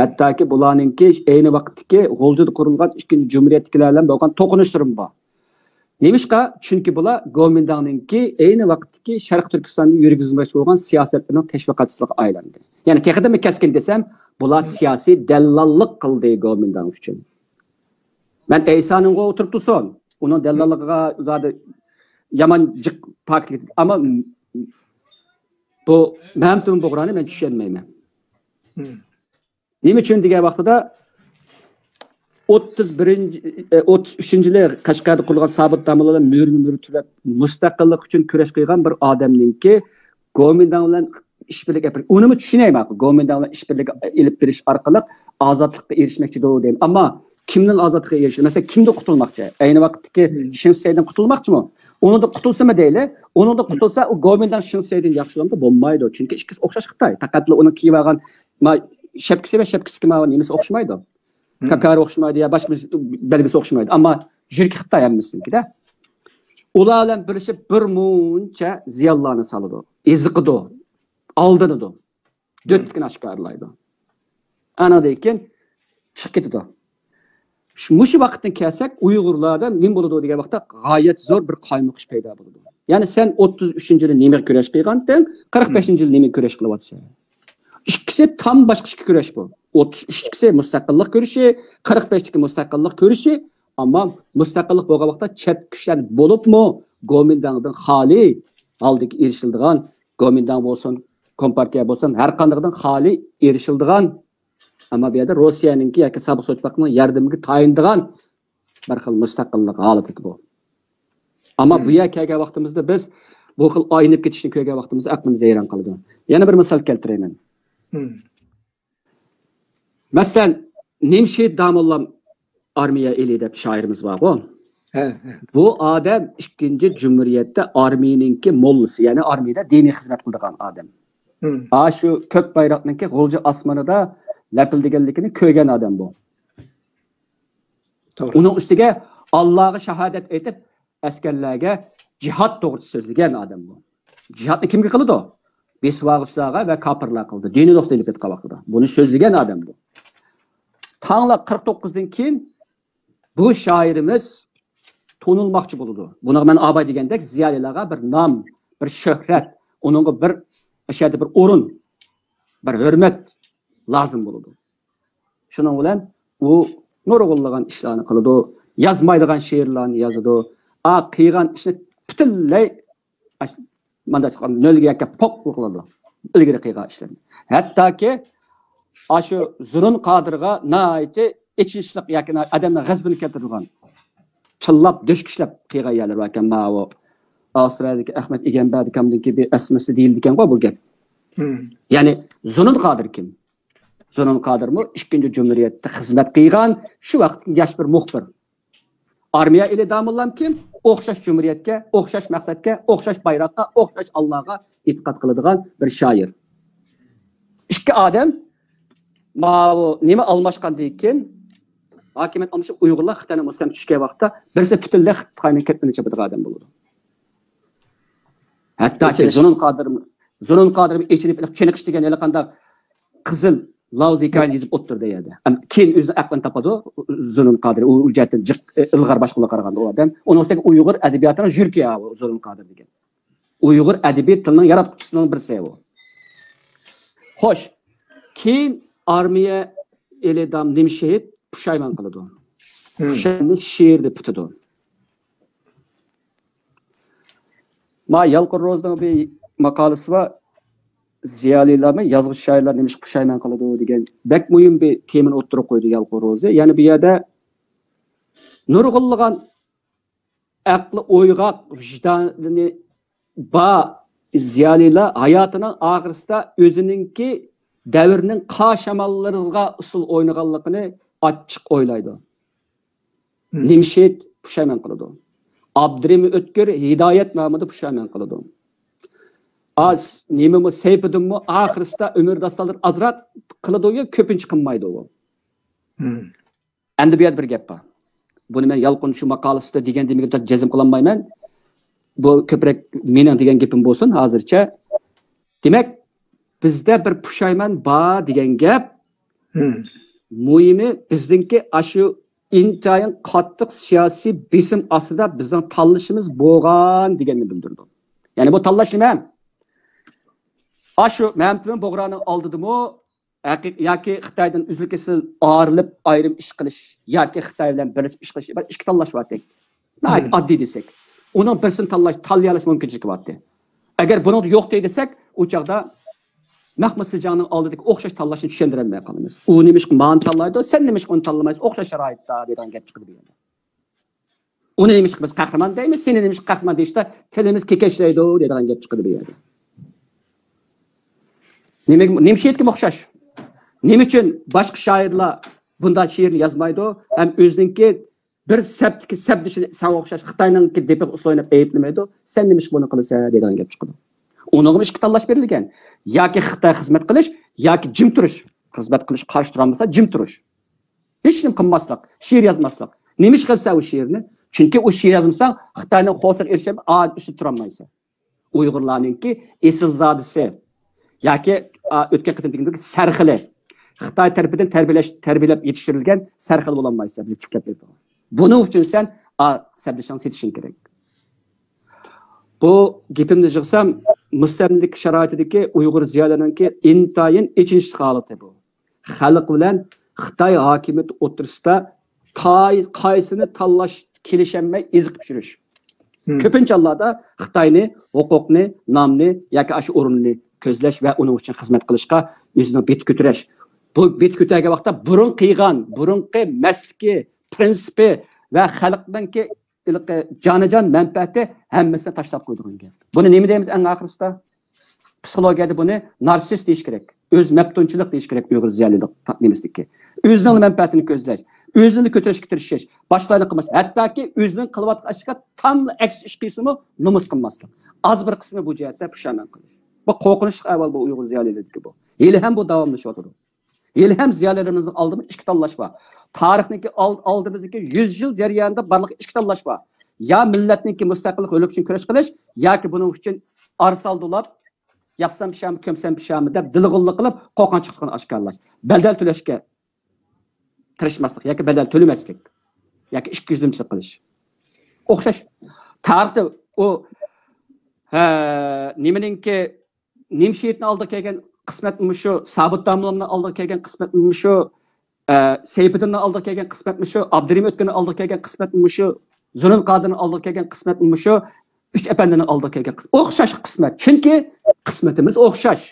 Hattoki bularninki ayni vaqtdagi G'o'ljida qurilgan ikkinchi jumhuriyatdagilar bilan bo'lgan to'qinishlar bor. Nemishqa? Chunki bular Gomindangninki ayni vaqtdagi Sharq Turkistonda yurgizmoqchi bo'lgan siyosatning tashviqotchisiga aylandi. Ya'ni texnikada keskin desam, bular siyosiy dallallik qildi Gomindang uchun. Men Eysaning o'tirib tursin, uning dallalligiga zodi yomon jiq paklik, ama bu Mehmetmin Boğrani men tushunmayman. Nima uchun degan vaqtida 33-yil Qashqarda qurilgan Sabit Damallar mür turib mustaqillik uchun kurash qilgan bir odamninki Gomindang bilan ishbirlik yapar. Unimi tushunayman. Gomindang bilan ishbirlik elib berish orqali ozodlikka erishmoqchi deydi. Ammo kimning ozodlikka erishishi? Masalan, kimda qutulmoqchi? Ayni vaqtdagi Shinseydan qutulmoqchimi? Onunda qutulsa deyli. Onunda qutulsa u Gomindang Shinseydan yaxshilamda bo'lmaydi. Chunki ikkisi o'xshash Xitoy. Faqat uni kiyib olgan shapkasi va shapkasiga ma'lum nimasi o'xshamaydi. Kakar o'xshamaydi ya boshqa belgisi o'xshamaydi. Ammo jirki Xitoy hammasiniki-da. Ular bilan birlashib bir muncha ziyonlarni soladi. Eziqidi, aldanadi. Döttkini oshkorlaydi. Anadan chiqib ketadi. Mushu vaqtdan kelsak, Uyg'urlarda nima bo'ladi degan vaqtda g'oyat zo'r bir qaymoqish paydo bo'ladi. Ya'ni sen 33-yil nima kurash qilgandan 45-yil nima kurash qilyapsan. İkisi tam başka iki kurash bu. 33'lisi mustaqillik görüşü, 45'teki mustaqillik görüşü, ama mustaqillik bo'lgan vaqtda chet kuchlar bo'libmi, Gomindangdan xoli aldiki erishildigan, Gomindang bo'lsin, Kompartiya bo'lsin, har qandaydan xoli erishildigan, ama bu yerda Rossiyaninki yoki sobiq so'chbaqning yordamiga tayindigan bir xil mustaqillik holati bu. Ama bu yerga kelgan vaqtimizda biz bu xil aynib ketishni ko'rgan vaqtimizda aqlimiz hayron qoladi. Yana bir misol keltirayman. Mesela Nemşehir Damallam armiya eli deb şairimiz var bu. Bu adam ikinci Cumhuriyet'te armiyaninki mollisi, yani armiyada dini hizmet kıldıgan adam. Şu kök bayrakninki G'o'lji osmonida lapildiganligini ko'rgan adam bu. Uning ustiga Allohga shahodat aytib, askarlarga jihad to'g'risida so'zlagan adam bu. Jihadni kimga qildi? Besvag'ishlarga ve kapırlar kıldı. Dini do'stlik etgan vaqtida. Buni so'zlagan adam bu. Tangla 49'dan keyin bu şairimiz tonulmoqchi bo'ldi. Buni men abay degandek ziyolilarga bir nom, bir shuhrat, uningga bir ashada bir o'rin bir hürmet lazım bo'ladi. Shuning bilan u nurg'unlagan ishlarni qiladi, yozmaydigan she'rlarni yozadi. Qilgan ishni butunlay mana shu nolga yakka poq qiladi. Ilgari qilgan ishlarni. Hattoki shu Zurun Qodirga naiti ichishliq yoki odamning g'azbini keltirgan chillab do'shkishlab qilgan yerlar bor ekan. Mana u Avstraliyadagi Ahmad Egamberdi kamdiki bir asmasi deyildi ekan bu gap. Ya'ni Zurun Qodir kim? Zurun Qodir mu 2-chi Cumhuriyatda xizmat qilgan, shu vaqtdagi yosh bir muxbir. Armiya ile damillam kim? O'xshash Cumhuriyatga, o'xshash maqsadga, o'xshash bayroqqa, o'xshash Allohga e'tiqod qiladigan bir shoir. Ikki odam mana nima almashgandan keyin hokimiyat almashib Uyg'urlar Xitoyni mustam tushgan vaqtda birisi butunlay Xitoyni ketmini chapadigan odam bo'ladi. Hatto Zurun Qodir echirib chiniqish degan qanda qizil Lauz hikoyani yozib o'ttirdi yerda. Keyin o'zi aqlini topadi Zurun Qodir. U hujjatdan ilg'ar boshqalarga qaraganda u odam. Uning Uyg'ur adabiyotini jurki Zurun Qodir degan. Uyg'ur adabiyot tilining yaratuvchisining birisi u. Xo'sh, keyin armiya eledam nimshehit pushaymon qiladi. Pushaymonni she'rda putadi. Ma Yalqin Rozning bir maqolasi va ziyolilarmi yozg'ish shoirlar nima pushaymon qiladi degan bak muhim bir temani o'ttirib qo'ydi Yalqin Rozi. Ya'ni bu yerda nurg'unlagan aqli o'yg'oq vijdonini ba ziyolilar hayotining oxirisida o'zininki davrning qashamallariga usul o'ynaganligini ochiq o'ylaydi. Nimshet pushaymon qiladi. Abdurim O'tkir hidoyat nomida pushaymon qiladi. Az nima sayfidimmi oxirisida umrdoshlar azrat qiladi-yu, ko'pincha qilmaydi u. Endi bu yerda bir gap bor. Buni men Yalqin shu maqolasida degan demaga jazm qilolmayman. Bu ko'proq mening degan gapim bo'lsin hozircha. Demak, bizda bir pushaymon bor degan gap. Muhimi bizningki shu intayin qattiq siyosiy besim ostida bizning tanlashimiz bo'lgan deganni bildirdi. Ya'ni bu tanlash nima? Shu Mehmet'in bo'g'rani oldidimi yoki Xitoydan uzlukesil ayrilib ayrim ish qilish yoki Xitoy bilan birlashib ish qilish ikki tanlash bor tek. Nayt oddiy desak, uning birisini tanlash mumkinligi bor. Agar buni yo'q desak, u chaqda Mahmud Sijangning oldidagi o'xshash tanlashni tushuntirolmay qolamiz. U nimish qilgan tanlaydi, sen nimish qilgan tanlamaysiz, o'xshash sharoitda degan gap chiqdi bu yerda. Uni nimish biz qahramon deymiz, seni nimish qahramon deyishda tilimiz kekashlaydi degan gap chiqdi bu yerda. Nimshetga o'xshash. Nima uchun boshqa shoirlar bunday she'rni yozmaydi? Ham o'ziningki bir sabtki sabdishini sen o'xshash Xitoyningki deb o'ylab aytlamaydi. Sen nimish buni qilsa degan gap chiqdi. Uningga ishga tanlash berilgan. Yoki Xitoy xizmat qilish, yoki jim turish. Xizmat qilish qarshi turolmasa jim turish. Hech nima qilmaslik, she'r yozmaslik. Nima ish qilsa u she'rni? Chunki u she'r yozmasang Xitoyning qo'lsiga erishib, üstü turolmaysan. Uyg'urlarningki esilzodisi yoki o'tgan qatimdagi sarxili Xitoy tarafidan tarbiyalab yetishtirilgan sarxil bo'la olmaysan biz chiqib ketdi. Buning uchun sen sabdishang setishing kerak. Bu gapimni yig'sam mustamlik sharoitidagi Uyg'ur ziyolarininki intayin ichinchi holati bu. Xalq bilan Xitoy hokimiyati o'tirisida qaysini tanlash kelishamay ezib tushirish. Ko'pincha hollarda Xitoyni huquqni, nomni yoki shu o'rinni ko'zlash va uning uchun xizmat qilishga o'zini bet ko'tarish. Bu bet ko'targan vaqtda burunqi maski, prinsipi va xalqdanki jonajon manfaati hammasini tashlab qo'ydigan gap. Buni nima deymiz eng oxirisida? Psixologiyada buni narsist deyish kerak. O'z maftunchilik deyish kerak Uyg'ur ziyolilik taqdimistiki. O'zining manfaatini ko'zlash, o'zini ko'tarishga tirishish, boshqalarni qilmas, hattoki o'zining qilayotgan ishga tam aks ish qilsa-mu nomus qilmaslik. Az bir qismi bu jihatda pushaymon qilish. Bu qo'rqinchli avval bu Uyg'ur ziyoliligidagi bu. Hali ham bu davomlashyapti. Hali ham ziyolilarimizning oldida ikki tanlash bor. Tarixniki oldimizdagi 100 yil jarayonida barliq ikki tanlash bor. Ya millatniki mustaqillik o'lik uchun kurash qilish yoki buning uchun arsal dolab yapsam pisham, ko'msam pisham deb dilg'inlik qilib qo'rqinchlikni oshkorlash. Badal to'lashga tirishmaslik yoki badal to'lamaslik yoki ishga yuzimchilik qilish. O'xshash. Tarixda o nimaninki nimshetni oldi kelgan qismat shu Sabit Damlamni oldiga kelgan qismat shu Seyfiddinni oldiga kelgan qismat shu Abdurim O'tkinni oldiga kelgan qismat shu Zulun Qodirni oldiga kelgan qismat shu Üç efendinin oldiga kelgan o'xshash qismat. Chunki qismatimiz o'xshash,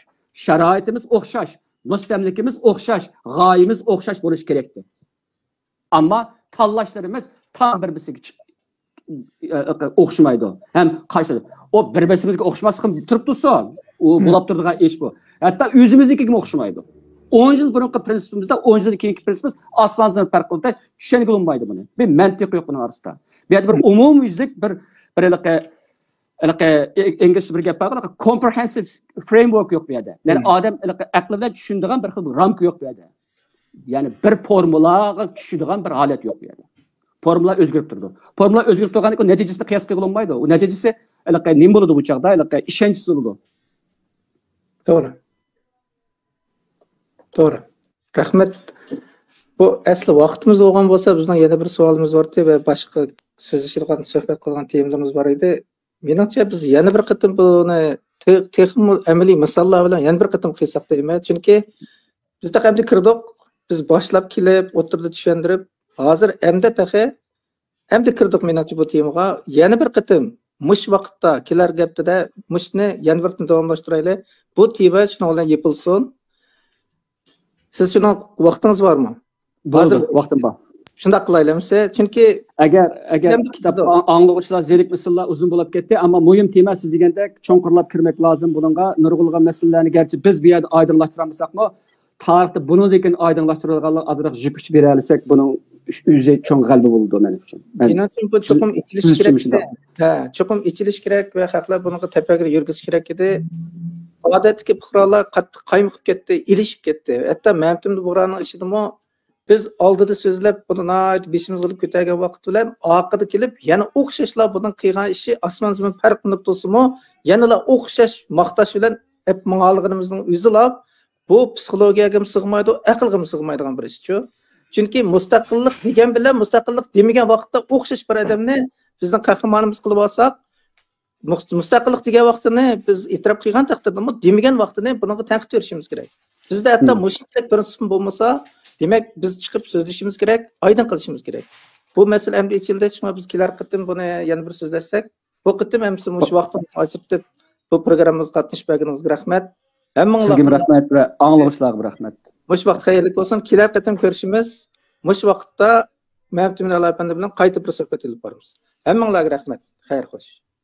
sharoitimiz o'xshash, mustamlikimiz o'xshash, g'oyamiz o'xshash bo'lishi kerakdi. Ammo tanlashlarimiz tam bir-biriga o'xshamaydi. Ham qaysi o bir-birimizga o'xshamaslikni turibdi son. U bo'lib turadigan ish bu. Hatto o'zimiznikiga o'xshamaydi. 10 yil burungi prinsipimizda 10 yildan keyingi prinsipimiz osmondan farq qiladi. Tushunga bo'lmaydi buni. Bir mantiq yo'q buning orasida. Bu yerda bir umumyuzlik bir İngilizce bir gap var, comprehensive framework yok bu yerda. Yani adam aqlida tushunadigan bir xil ramka yok bu yerda. Yani bir formulaga tushadigan bir holat yok bu yerda. Formula o'zgarib turdi. Formula o'zgarib turgandan keyin natijasida qiyos qilolmaydi. U natijasi nima bo'ladi bu chaqda? Ishonchsiz bo'ladi. To'g'ri. To'g'ri. Rahmat. Bu asli vaqtimiz bo'lgan bo'lsa, bizning yana bir savolimiz bor edi va boshqa so'zlashadigan, suhbat qilgan temalarimiz bor edi. Menimcha biz yana bir qatim buni texnik amaliy misollar bilan yana bir qatim qilsak deyman. Chunki bizda qanday kirdik, biz boshlab kelib, o'tirdi tushuntirib, hozir endi kirdik menimcha bu temaga yana bir qatim mush vaqtda kelar gapda mushni yana bir qatim davomlashtiraylik. Bu tema shuni bilan yepilsin. Siz shuni vaqtingiz bormi? Hozir vaqtim bor. Shunday qilaylikmi? Chunki agar kitob anglag'uvchilar zerikmasinlar uzun bo'lib ketdi, ammo muhim tema siz degandek cho'nqurlab kirmak lozim bunga. Nurg'ulg'an masalalarni garchi biz bu yerda oydinlashtirmasakmi, tarixda buni degan oydinlashtirganlar azroq jipich bera olsak, buning o'zi cho'ng g'alaba bo'ldi men uchun. Menimcha bu cho'qim ichilish kerak. Ha, cho'qim ichilish kerak va xalqlar bunga tafakkür yurgizish kerak edi. Odatdagi fuqarolar qattiq qaymiqib ketdi, ilishib ketdi. Hatto Mamtumni Buxoroning ishidimi biz oldida so'zlab buni beshimiz qilib ko'targan vaqt bilan oqida kelib yana o'xshashlar buning qilgan ishi osmon zamin farq qilib tursa-mu, yana o'xshash maqtash bilan hep ma'lumotlarimizning o'zilab bu psixologiyaga sig'maydi, aqlga sig'maydigan bir ish-ku. Chunki mustaqillik degan bilan mustaqillik demagan vaqtda o'xshash bir odamni bizning qahramonimiz qilib olsak, mustaqillik degan vaqtini biz e'tirof qilgan taqdirda demagan vaqtini bunga tanqid berishimiz kerak. Bizda hatto mushaklik prinsip bo'lmasa, demak biz chiqib so'zlashimiz kerak, oydin qilishimiz kerak. Bu masala endi ichildi, shunga biz kelar qitim buni yana bir so'zlashsak, bu qitim ham siz shu vaqtimizni ochib bu programmamizga qatnashganingizga rahmat. Sizga rahmat va anglag'uvchilarga rahmat. Mush vaqt xayrli bo'lsin. Kelar qitim ko'rishimiz. Mush vaqtda Mamtum Alapandi bilan qayta bir suhbat olib boramiz. Hammanglarga rahmat. Xayr xo'sh.